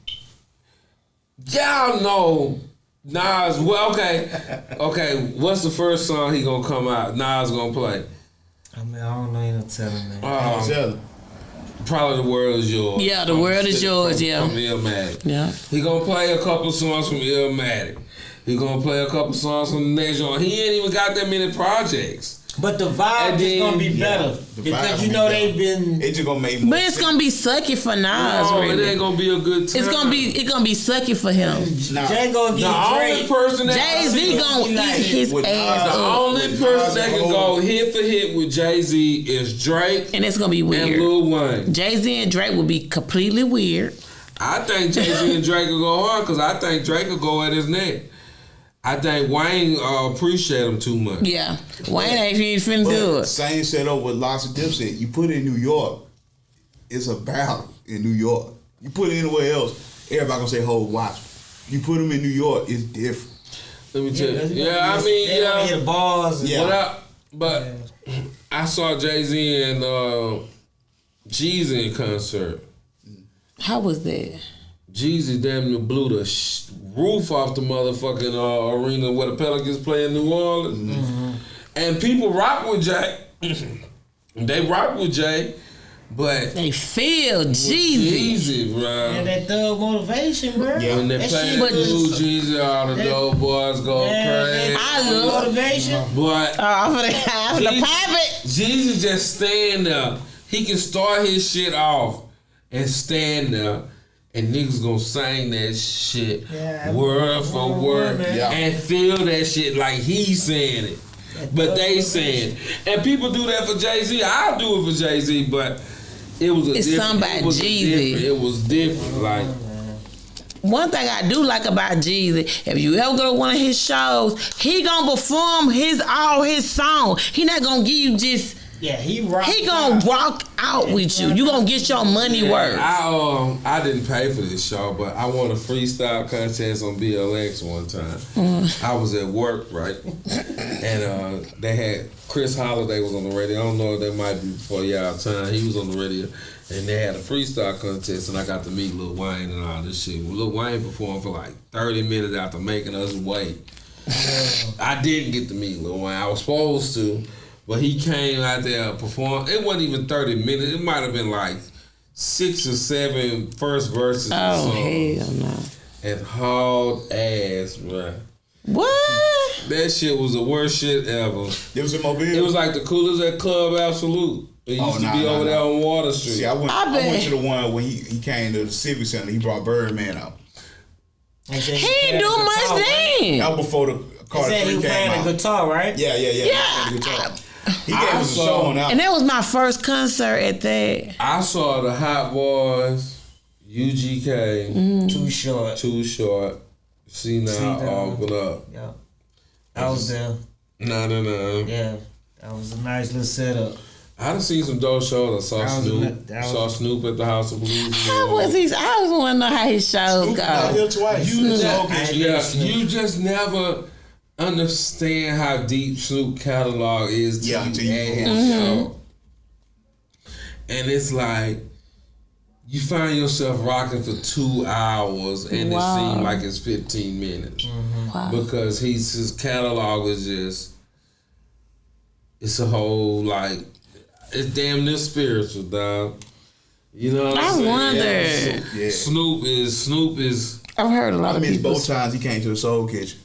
y'all know Nas, well, okay, what's the first song he gonna come out? Nas gonna play? I mean, I don't know, you don't tell him, man. Probably The World Is Yours. Yeah, The World Is Yours, yeah. From Illmatic. Yeah. He gonna play a couple songs from Illmatic. He gonna play a couple songs from the next joint. He ain't even got that many projects. But the vibe is gonna be better because you know they've been. It's just gonna make more But it's gonna be sucky for Nas. No, really. it ain't gonna be a good time. It's gonna be sucky for him. Jay gonna The get only Drake. person that Jay-Z gonna eat his with ass the up, only person that can go hit for hit with Jay-Z is Drake and it's gonna be and weird. Lil Wayne. Jay-Z and Drake will be completely weird. I think Jay-Z and Drake will go hard because I think Drake will go at his neck. I think Wayne appreciate him too much. Yeah, Wayne ain't finna do But it. same setup with Lots of Dipset. You put it in New York, it's a battle in New York. You put it anywhere else, everybody gonna say, "Hold, watch." You put them in New York, it's different. Let me tell you. They Yeah, hit the bars. And Yeah. But I saw Jay-Z and Jeezy in concert. How was that? Jeezy damn near blew the roof off the motherfucking arena where the Pelicans play in New Orleans. Mm-hmm. And people rock with Jay. They rock with Jay, but They feel Jeezy. Jeezy, bro. And that thug motivation, bro. Yeah. When they That play shit the was- new Jeezy, all the dope boys go crazy. I love motivation. But I'm finna pop it. Jeezy just stand there. He can start his shit off and stand there. And niggas gonna sing that shit word for word and feel that shit like he's saying it. But they saying it. And people do that for Jay-Z. I'll do it for Jay-Z, but it was a It's different. something about Jeezy. It was different. Like, One thing I do like about Jeezy, if you ever go to one of his shows, he gonna perform all his songs. He not gonna give you just. Yeah, he rock. He gonna walk out with you. You gonna get your money worth. I didn't pay for this show, but I won a freestyle contest on BLX one time. I was at work, right? And they had Chris Holiday was on the radio. I don't know if that might be before y'all time. He was on the radio. And they had a freestyle contest, and I got to meet Lil Wayne and all this shit. Lil Wayne performed for like 30 minutes after making us wait. I didn't get to meet Lil Wayne. I was supposed to. But he came out there and performed. It wasn't even 30 minutes. It might have been like 6 or 7 first verses. Oh, or hell no. and hauled ass, bro. What? That shit was the worst shit ever. It was in Mobile. It was like the coolest at Club Absolute. It used to be over there on Water Street. See, I went to the one when he came to the Civic Center. He brought Birdman out. He ain't do much then. That was before the Carter said he 3 was came playing out. the guitar, right? Yeah. He played the guitar. He gave us a show on that. And that was my first concert at that. I saw the Hot Boys, UGK, Too Short. Too Short, See Now, Now. Open Up. Yeah. I was there. No. Yeah. That was a nice little setup. I done seen some dope shows. I saw That was Snoop. that was- Saw Snoop at the House of Blues. How was he? I was want to know how his shows Out go. here twice. You just never understand how deep Snoop catalog is to Yeah, you until you at perform. his show. And it's like you find yourself rocking for 2 hours and Wow. it seems like it's 15 minutes. Wow. Because his catalog is just, it's a whole like, it's damn near spiritual, dog. You know what I'm I saying? wonder. Yeah. Snoop is. I've heard a lot I of missed people. both times he came to the Soul Kitchen.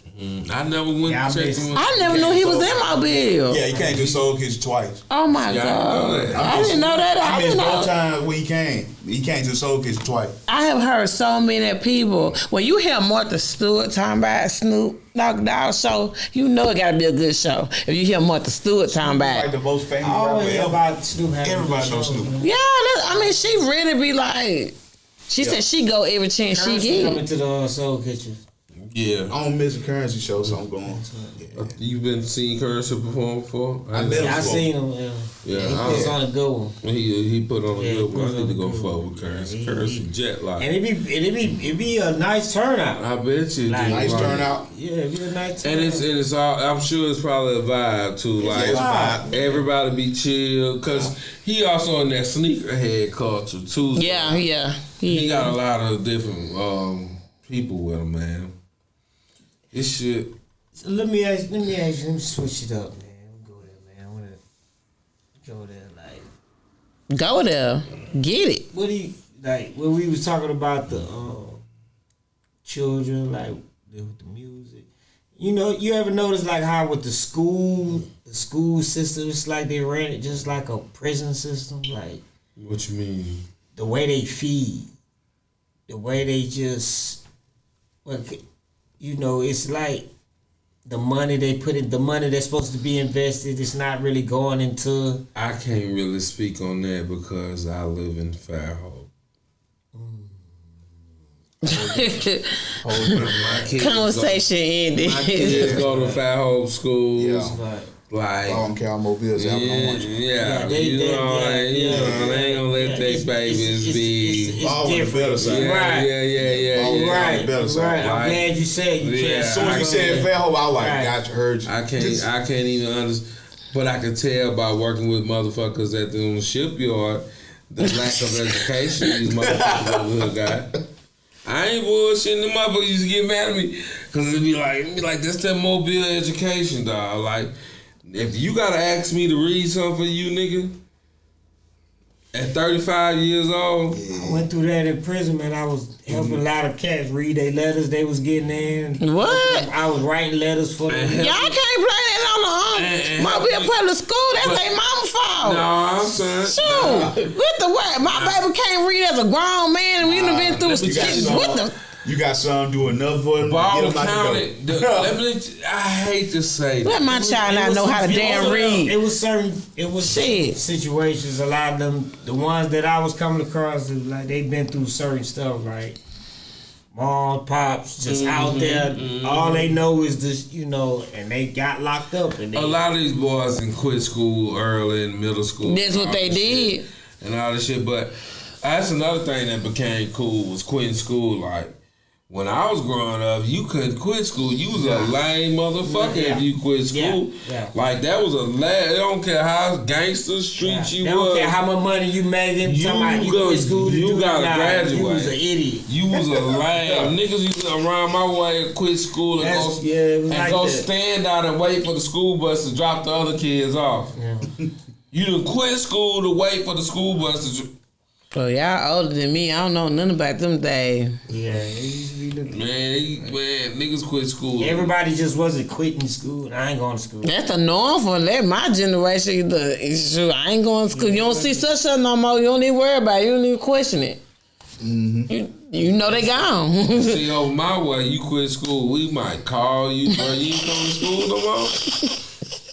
I never went Yeah, I to check missed- him. I never knew he was in Mobile. Yeah, he came to the Soul Kitchen twice. Oh my Yeah, I God. know that. I didn't know that. I I missed didn't both know. times when he came. He came to the Soul Kitchen twice. I have heard so many people. When you hear Martha Stewart talking about Snoop Dogg Dogg show, you know it gotta be a good show. If you hear Martha Stewart talking Like about, the most famous I always rapper hear ever. about Snoop having Everybody good knows shows, Snoop. man. yeah, I mean she really be like, she said she go every chance she Currency coming get. to the Soul Kitchen. Yeah. I don't miss the Currency show, so I'm going. Yeah. You been seeing Currency perform before? I met him. Yeah, I seen him. Yeah, He I was don't- on a good one. He put on a Yeah, good he one. put I need to on go a good forward one. with Currency. Yeah, Currency jet lag. And it be a nice turnout. I bet you. Like- do, Nice like- turnout. Yeah, it be a nice And turnout. it's all. I'm sure it's probably a vibe too. Like it's a vibe. everybody be chill because he also in that sneakerhead culture too. so Yeah. He got a lot of different people with him, man. This shit. So let me ask you, let me switch it up, man. We'll go there, man. I wanna go there, like, Go there, get it. what do you, like, when we was talking about the children, like, with the music, you know, you ever notice, like, how with the school system, it's like they ran it just like a prison system, like, What you mean? the way they feed, the way they just, well, you know, it's like the money they put in, the money that's supposed to be invested, it's not really going into. I can't really speak on that because I live in Fairhope. My kids Conversation ended. My kids go to Fairhope schools. Yeah. Like, On Cal Mobile, yeah, you know, they ain't gonna let their babies be. It's on the different. better side. Right. Yeah. Oh, Right, on the better side. right. I'm Right. glad you said you Yeah. can't. As soon as you said Fairhope, I was like, Right. got you, heard you. I can't even understand. But I can tell by working with motherfuckers at the shipyard the lack of education these motherfuckers over here got. I ain't bullshitting. The motherfuckers used to get mad at me because it'd be like, that's that Mobile education, dog. Like, if you gotta ask me to read something for you, nigga, at 35 years old, I went through that in prison, man. I was helping a lot of cats read their letters they was getting in. What? I was writing letters for them. Y'all can't play that on the Mobile Public School. That's their mama fault. no, I'm saying, Shoot, what the word? My baby can't read as a grown man, and we done been through you got shit. some- What the? You got some do enough for them. to Ball get them out counted. the door. I hate to say Let that. my child not know how to damn read. It was certain Shit. situations. A lot of them, the ones that I was coming across, it was like they been through certain stuff, right? Mom, pops, just out there. All they know is this, you know, and they got locked up. And they, A lot of these boys can quit school early in middle school. That's what all they this did. shit and all this shit. But that's another thing that became cool was quitting school. Like, when I was growing up, you couldn't quit school. You was a lame motherfucker if you quit school. Yeah. Like, that was they don't care how gangster street you they don't was. care how much money you making. You You go- quit school to you do gotta nah, graduate. You was an idiot. You was a lame. Niggas used to around my way and quit school and That's- go, yeah, it was and like go that. stand out and wait for the school bus to drop the other kids off. Yeah. You done quit school to wait for the school bus to. Oh, y'all older than me. I don't know nothing about them days. Yeah, it used to be looking. Man, niggas quit school. Everybody just wasn't quitting school. I ain't going to school. That's the norm for my generation. I ain't going to school. You don't see such stuff no more. You don't need to worry about it. You don't need to question it. you know they gone. See, over my way, you quit school, we might call you, bro. You ain't coming to school no more.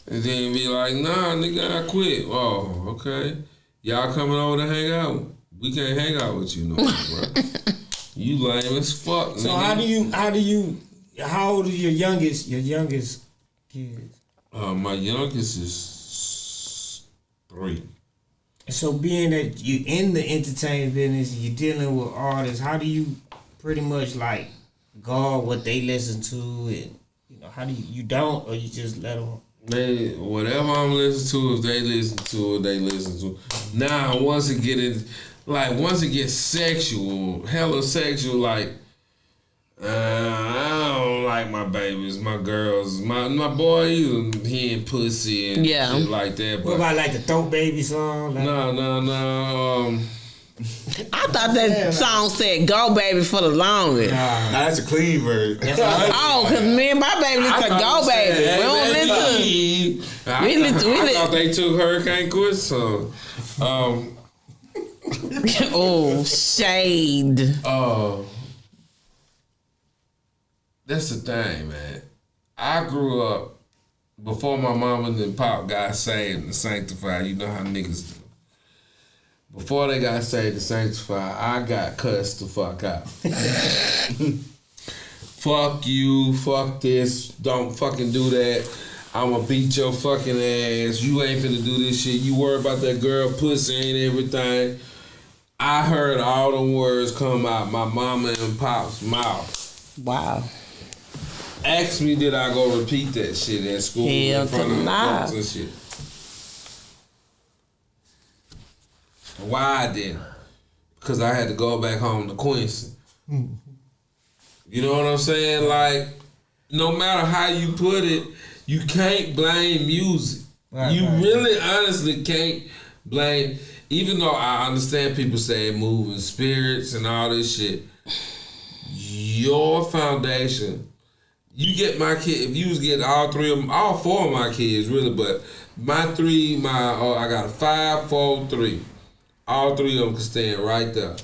And then be like, nah, nigga, I quit. Oh, okay. Y'all coming over to hang out? We can't hang out with you no more, bro. You lame as fuck, So nigga. how old are your youngest kids? My youngest is 3. And so being that you in the entertainment business, you're dealing with artists, how do you pretty much like guard what they listen to, and how do you don't, or you just let them? Whatever I'm listening to, if they listen to it, they listen to it. Now, once it gets sexual, hella sexual, like, I don't like my babies, my girls, my boy, he ain't pussy and shit like that. But what about like the Throat Baby song? Like, no. I thought that song said "Go Baby" for the longest. Nah, that's a clean version. Oh, cause me and my baby listen to "Go Baby." We don't listen to. I thought they took Hurricane Quiz song. Oh, shade. That's the thing, man. I grew up before my mama and pop got saved and sanctified. You know how niggas do. Before they got saved and sanctified, I got cussed the fuck out. Fuck you, fuck this, don't fucking do that. I'ma beat your fucking ass. You ain't finna do this shit. You worry about that girl pussy and everything. I heard all them words come out my mama and pop's mouth. Wow. Ask me, did I go repeat that shit at school Hell in front of nah. folks and shit? Why I didn't? Because I had to go back home to Quincy. You know what I'm saying? Like, no matter how you put it, you can't blame music. You really honestly can't blame, even though I understand people say moving spirits and all this shit. Your foundation, you get my kid, if you was getting all 4 of my kids really, but my 3, I got a 5, 4, 3. All 3 of them can stand right there.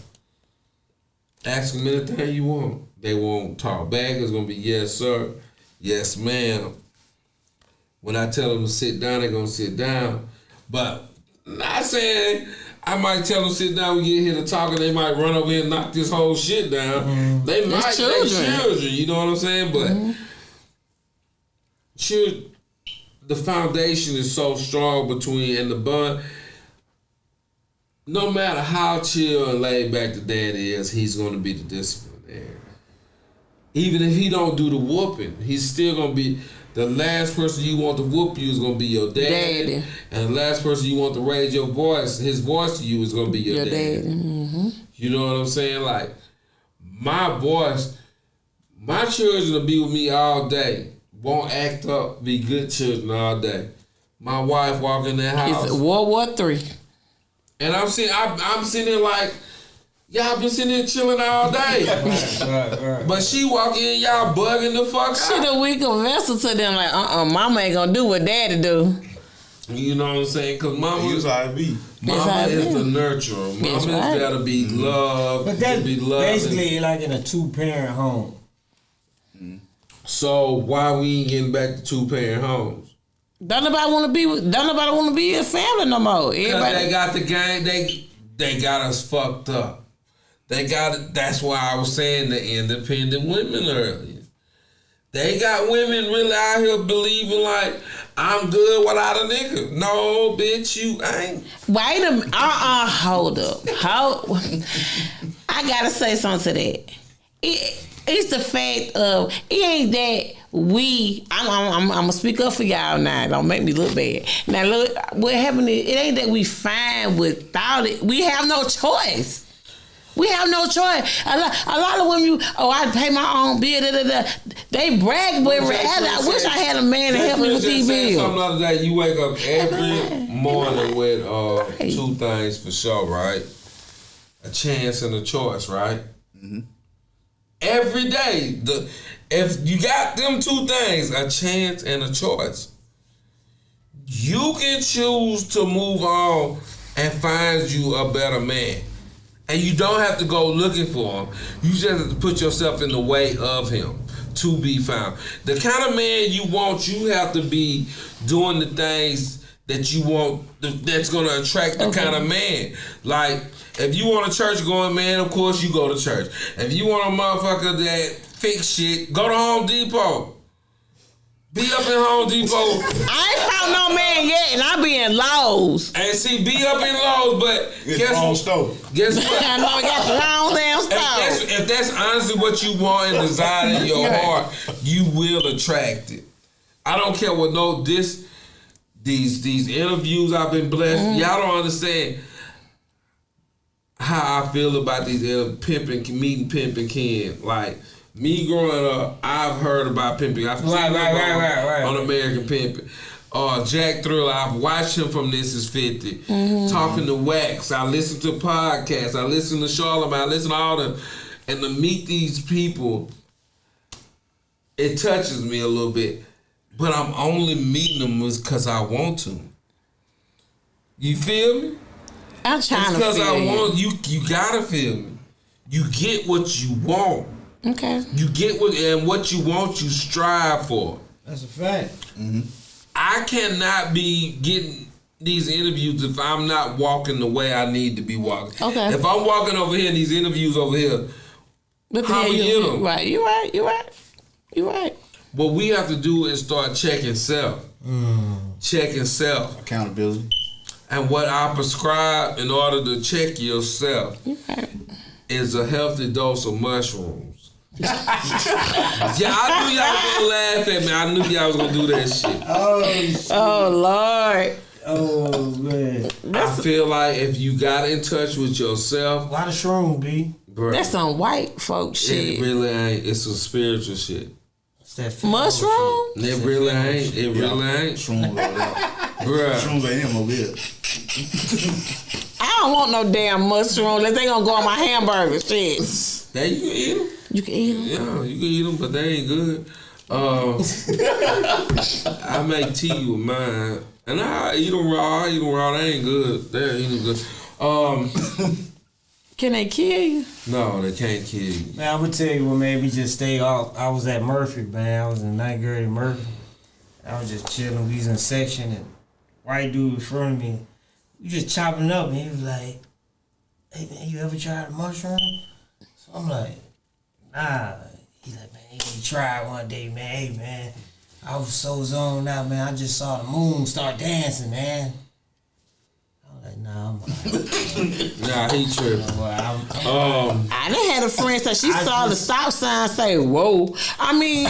Ask them anything you want. They won't talk back. It's gonna be yes, sir, yes, ma'am. When I tell them to sit down, they're gonna sit down. But not saying I might tell them sit down, we get here to talk, and they might run over here and knock this whole shit down. They might, they children, you know what I'm saying? But the foundation is so strong between, and the bond, no matter how chill and laid back the dad is, he's going to be the disciplinarian. Even if he don't do the whooping, he's still going to be, the last person you want to whoop you is going to be your daddy. And the last person you want to raise your voice, his voice to you is going to be your daddy. Mm-hmm. You know what I'm saying? Like, my voice, my children will be with me all day. Won't act up, be good children all day. My wife walk in that house. It's World War III. And I'm sitting there like, y'all been sitting there chilling all day. Right. But she walk in, y'all bugging the fuck She out. the weaker vessel to them, like, mama ain't gonna do what daddy do. You know what I'm saying? Because mama Here's how it be. Mama is the nurturer. Mama's right. gotta be loved. But that's be loved. basically like in a 2-parent home. So why we ain't getting back to 2-parent homes? Don't nobody want to be a family no more. Because Everybody. they got the game. They got us fucked up. They got it. That's why I was saying the independent women earlier. They got women really out here believing like, I'm good without a nigga. No, bitch, you ain't. Wait a minute. Hold up. I gotta say something to that. It's the fact of, it ain't that I'm gonna speak up for y'all now. Don't make me look bad. Now look, what happened is, it ain't that we fine without it. We have no choice. We have no choice. A lot of women, I pay my own bill. They brag, but in reality, I wish I had a man to help me with these bills. Something the other day, you wake up every morning with 2 things for sure, right? A chance and a choice, right? Mm-hmm. Every day, if you got them 2 things, a chance and a choice, you can choose to move on and find you a better man. And you don't have to go looking for him. You just have to put yourself in the way of him to be found. The kind of man you want, you have to be doing the things that you want, that's going to attract the kind of man. Like, if you want a church-going man, of course you go to church. If you want a motherfucker that fix shit, go to Home Depot. Be up in Home Depot. I ain't found no man yet, and I be in Lowe's. And see, be up in Lowe's, but guess what? Guess what? I know I got the wrong damn stove. If that's honestly what you want and desire in your heart, you will attract it. I don't care what these interviews I've been blessed. Y'all don't understand how I feel about these meeting Pimp and Ken. Like, me growing up, I've heard about pimping. I've seen him on American Pimping. Jack Thriller, I've watched him from This Is 50. Talking to Wax. I listen to podcasts. I listen to Charlamagne. I listen to all them. And to meet these people, it touches me a little bit. But I'm only meeting them because I want to. You feel me? I'm trying to because feel I want you gotta feel me. You get what you want. Okay. You get what you want, you strive for. That's a fact. I cannot be getting these interviews if I'm not walking the way I need to be walking. Okay. If I'm walking over here in these interviews over here, how we get them? Right, you right. What we have to do is start checking self. Checking self. Accountability. And what I prescribe in order to check yourself is a healthy dose of mushrooms. Yeah, I knew y'all was gonna laugh at me. I knew y'all was gonna do that shit. Oh Lord. Oh man. I feel like if you got in touch with yourself, A lot of shroom, B. bro, That's some white folk shit. it really ain't. It's some spiritual shit. It's that Mushroom? It really ain't. It really ain't. Shrooms over there. Bruh. Shrooms ain't him over here. I don't want no damn mushroom. They gonna go on my hamburger. Shit. That you can eat them. You can eat them. Yeah, you can eat them, but they ain't good. I make tea with mine, and I eat them raw. They ain't good. They ain't even good. Can they kill you? No, they can't kill you. Man, I would tell you what made me just stay off. I was at Murphy, man. I was in 9th grade at Murphy. I was just chilling. We was in section, and white dude in front of me, we just chopping up, and he was like, "Hey man, you ever tried a mushroom?" So I'm like, "Nah." He's like, "Man, you need to try it one day, man. Hey man, I was so zoned out, man. I just saw the moon start dancing, man." I'm like, "Nah, I'm Nah, he tripping. I done had a friend say she saw the stop sign say, whoa. I mean,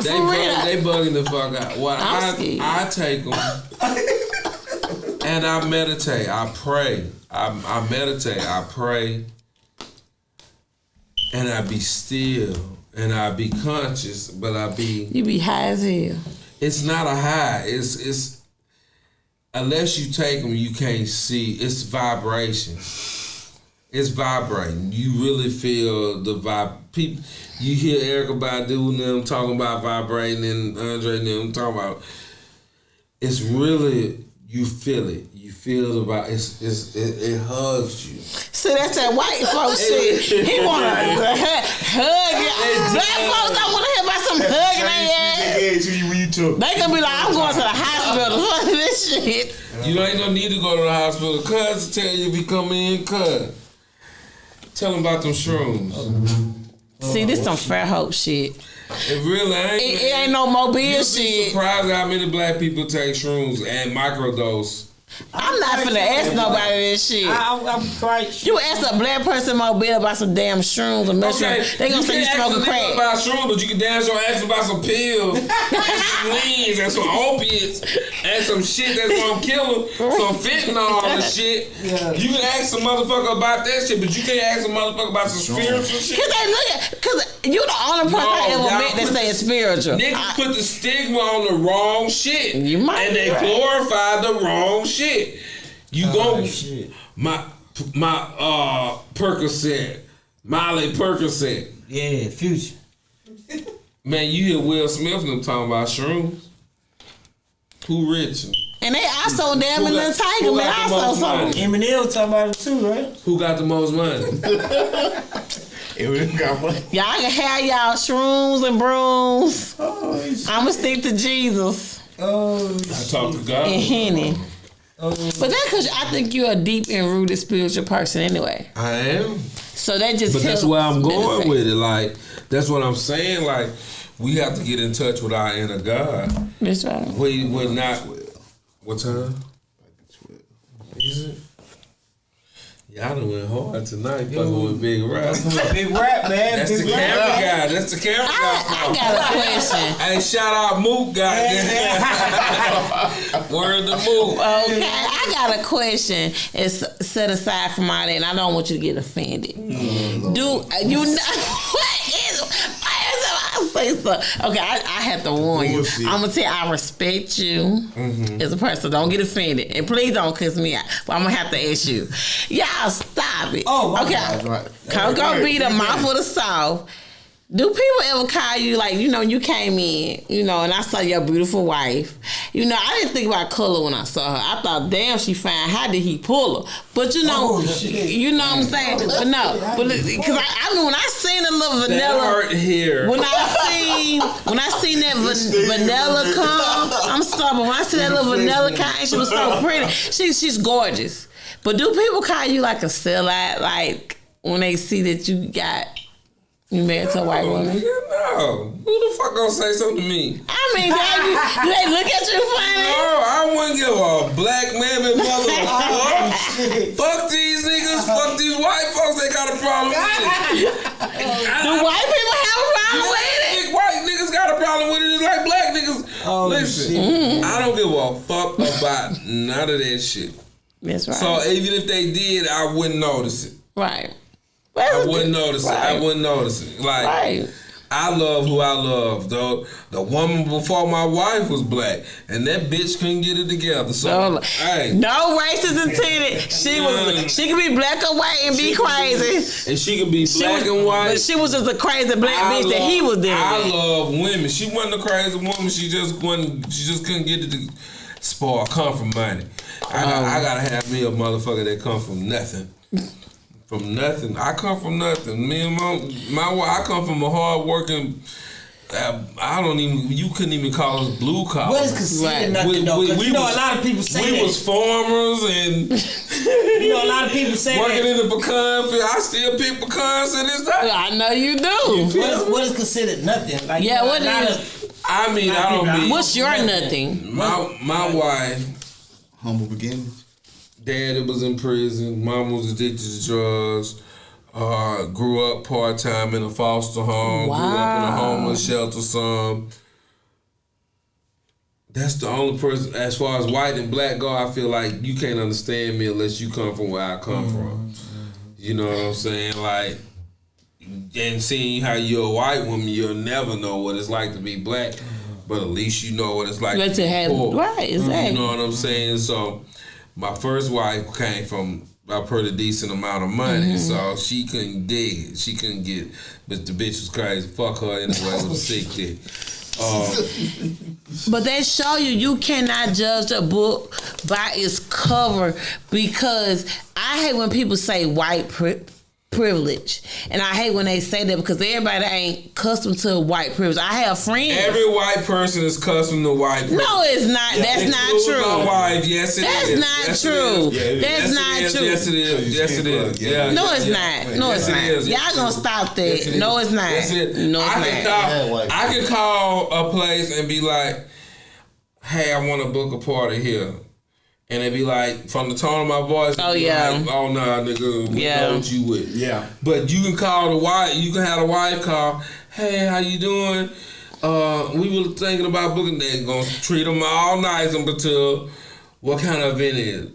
They bugging the fuck out. Well, I take them and I meditate. I pray. I meditate. I pray. And I be still. And I be conscious. But I be... You be high as hell. It's not a high. It's unless you take them, you can't see. It's vibration. It's vibrating. You really feel the vibe. People, you hear Erykah Badu and them talking about vibrating, and Andre and them talking about. It's really, you feel it. You feel the vibe. It hugs you. See, that's that white folk shit. He wanna hug you. Black folks don't wanna hear about some hugging their ass. They gonna be like, I'm going to the hospital for this shit. You ain't no need to go to the hospital. Cuz tell you if you come in, cuz. Tell them about them shrooms. See, this some fair hope shit. It really ain't. It ain't no mobile You'll shit. be surprised how many black people take shrooms and microdose. I'm not finna ask nobody this shit. I'm quite sure. You ask a black person mobile about some damn shrooms or mushrooms, they gonna say you smoking crack. About shrooms, but you can damn sure ask about some pills, and some leans, and some opiates, and some shit that's gonna kill them, some fentanyl and shit. Yeah. You can ask some motherfucker about that shit, but you can't ask some motherfucker about some spiritual shit. Cause you the only person I ever met that say it's spiritual. Niggas put the stigma on the wrong shit. You might and they glorify the wrong shit. You go my Percocet, Miley Percocet. Yeah, Future. Man, you hear Will Smith and them talking about shrooms. Who rich? And they also damn in the entanglement. got the Also, most so money? Eminem talking about it too, right? Who got the most money? y'all can have y'all shrooms and brooms. Oh, I'ma stick to Jesus I talk to God. and Henny. But that's because I think you're a deep and rooted spiritual person anyway. I am. So that just But that's helps where I'm going benefit. with it. Like, that's what I'm saying. Like, we have to get in touch with our inner God. That's right. We're not. What time? Is it? Y'all done went hard tonight. Fucking with Big Rap. Big Rap, man. That's the Big camera Rap. guy. That's the camera guy. I got a question. Hey, shout out Mook, goddamn. Word to Mook. Okay, I got a question. It's set aside from all that, and I don't want you to get offended. Do you know what is? I say so. Okay, I have to warn you. I'm gonna tell you, I respect you as a person. Don't get offended, and please don't cuss me out. But I'm gonna have to ask you. Y'all stop it. Oh, my okay. God. Right. Go be the mouth of the South. Do people ever call you, like, you know, you came in, you know, and I saw your beautiful wife. You know, I didn't think about color when I saw her. I thought, damn, she fine. How did he pull her? But you know, you know what I'm saying? But no, because I mean, when I seen a little That vanilla, hurt here. when I seen that vanilla come, I'm sorry, but when I see that little vanilla come, she was so pretty. She's gorgeous. But do people call you like a sellout, like when they see that you married to a white woman? No. Who the fuck gonna say something to me? I mean, do they look at you funny? No, I wouldn't give a black man and mother a fuck. Fuck these niggas. Fuck these white folks. They got a problem with it. Do white people have a problem with it? White niggas got a problem with it. It's like black niggas. Listen, I don't give a fuck about none of that shit. That's right. So even if they did, I wouldn't notice it. Right. I wouldn't notice it. I Right. wouldn't notice it. Like, Right. I love who I love. The woman before my wife was black, and that bitch couldn't get it together. So, hey. No racist intended. She could be black or white and be crazy. And she could be black and white. But she was just a crazy black bitch that he was dealing I with. love women. She wasn't a crazy woman. She just couldn't get it to spoil. Come from money. I gotta have me a motherfucker that come from nothing. From nothing. I come from nothing. Me and my wife, I come from a hard working. You couldn't even call us blue collar. What is considered nothing though? Because you know a lot of people say we that. was farmers and You know a lot of people say working that. in the pecan field. I still pick pecans to this day. I know you do. What is considered nothing? Like, Yeah, you know, what a lot is- of- I mean, I don't mean What's your nothing? my wife. Humble beginnings. Daddy was in prison. Mom was addicted to drugs. Grew up part-time in a foster home. Grew up in a homeless shelter some. That's the only person, as far as white and black go, I feel like you can't understand me unless you come from where I come from. You know what I'm saying? Like, and seeing how you're a white woman, you'll never know what it's like to be black. But at least you know what it's like But to have, poor. right, exactly. You know what I'm saying? So, my first wife came from a pretty decent amount of money, so she couldn't dig it. She couldn't get, but the bitch was crazy. Fuck her anyway with a sick dick. But they show you cannot judge a book by its cover, because I hate when people say white privilege, and I hate when they say that, because everybody ain't accustomed to white privilege. I have friends. Every white person is accustomed to white privilege. No, it's not. That's not Including true. My wife, yes, it That's is. not Yes, true. it is. That's not true. Yes, it is. Yes, it is. Yeah. No, it's not. No, it's Yes, it not. is. Y'all Yes, gonna it is. stop that. Yes, it No, is. it's not. Yes, it is. No, it's not. I can call a place and be like, hey, I want to book a party here. And they be like, from the tone of my voice, Oh, yeah. like, oh nah, nigga, we Yeah. know what you with. Yeah. But you can call the wife, you can have the wife call, hey, how you doing? We were thinking about booking. They're gonna treat them all nice until what kind of event is?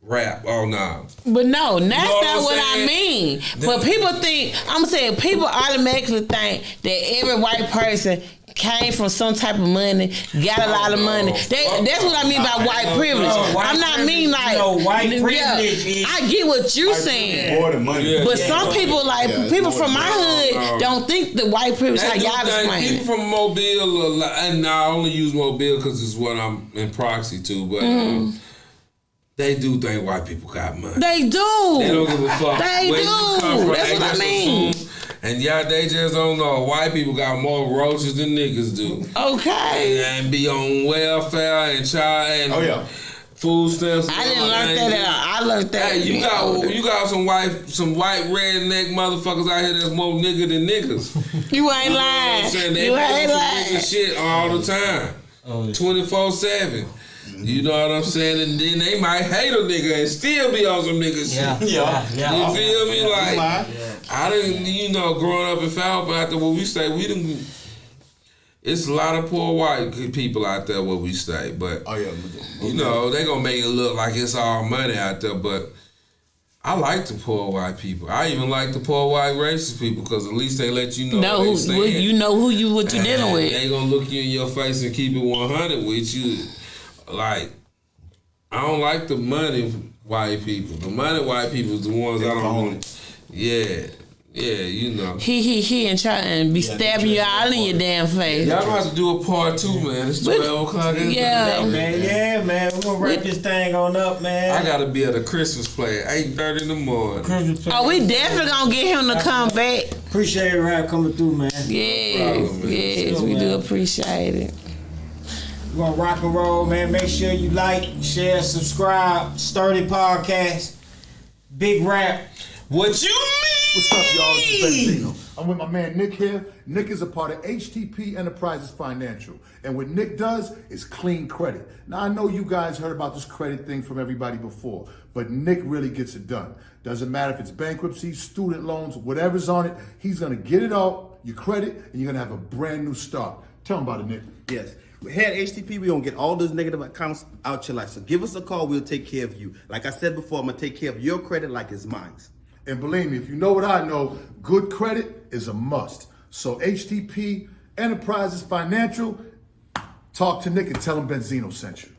Rap. Oh no. But no, that's know what not I'm what I saying? mean. But people think, I'm saying, people automatically think that every white person came from some type of money, got a lot of money. That's what I mean by white privilege. I'm not mean like white privilege. I get what you're saying. More than money. But some people people from my hood don't think the white privilege like y'all explain. People from Mobile, and I only use Mobile because it's what I'm in proxy to, but they do think white people got money. They do. They don't give a fuck. They where do. You come from. That's they what I mean. And they just don't know. White people got more roaches than niggas do. Okay. And be on welfare and child and food stamps. I didn't learn that. I learned that. Hey, you got some white redneck motherfuckers out here that's more nigga than niggas. You ain't lying. You ain't lying. Nigga shit all the time. 24/7. You know what I'm saying? And then they might hate a nigga and still be on some nigga shit. Yeah. You feel me? Like, I didn't, growing up in Falcon, after where we stay, it's a lot of poor white people out there where we stay. But, they gonna make it look like it's all money out there. But I like the poor white people. I even like the poor white racist people because at least they let you know what you're dealing with. They ain't gonna look you in your face and keep it 100 with you. Like, I don't like the money white people. The money white people is the ones I don't really. He and try and be stabbing you all in your damn face. Y'all gonna have to do a part 2, man. It's 12 o'clock. Man. We're gonna wrap this thing on up, man. I gotta be at a Christmas play at 8:30 in the morning. We definitely gonna get him to come back. Appreciate it, Rap, coming through, man. Yes, we do appreciate it. We're gonna rock and roll, man. Make sure you like, share, subscribe. Sturdy Podcast. Big Rap. What you mean? What's up, y'all? This is Benzino. I'm with my man Nick here. Nick is a part of HTP Enterprises Financial. And what Nick does is clean credit. Now, I know you guys heard about this credit thing from everybody before, but Nick really gets it done. Doesn't matter if it's bankruptcy, student loans, whatever's on it, he's gonna get it all, your credit, and you're gonna have a brand new start. Tell him about it, Nick. Yes. Here at HTP, we're going to get all those negative accounts out your life. So give us a call. We'll take care of you. Like I said before, I'm going to take care of your credit like it's mine. And believe me, if you know what I know, good credit is a must. So HTP Enterprises Financial, talk to Nick and tell him Benzino sent you.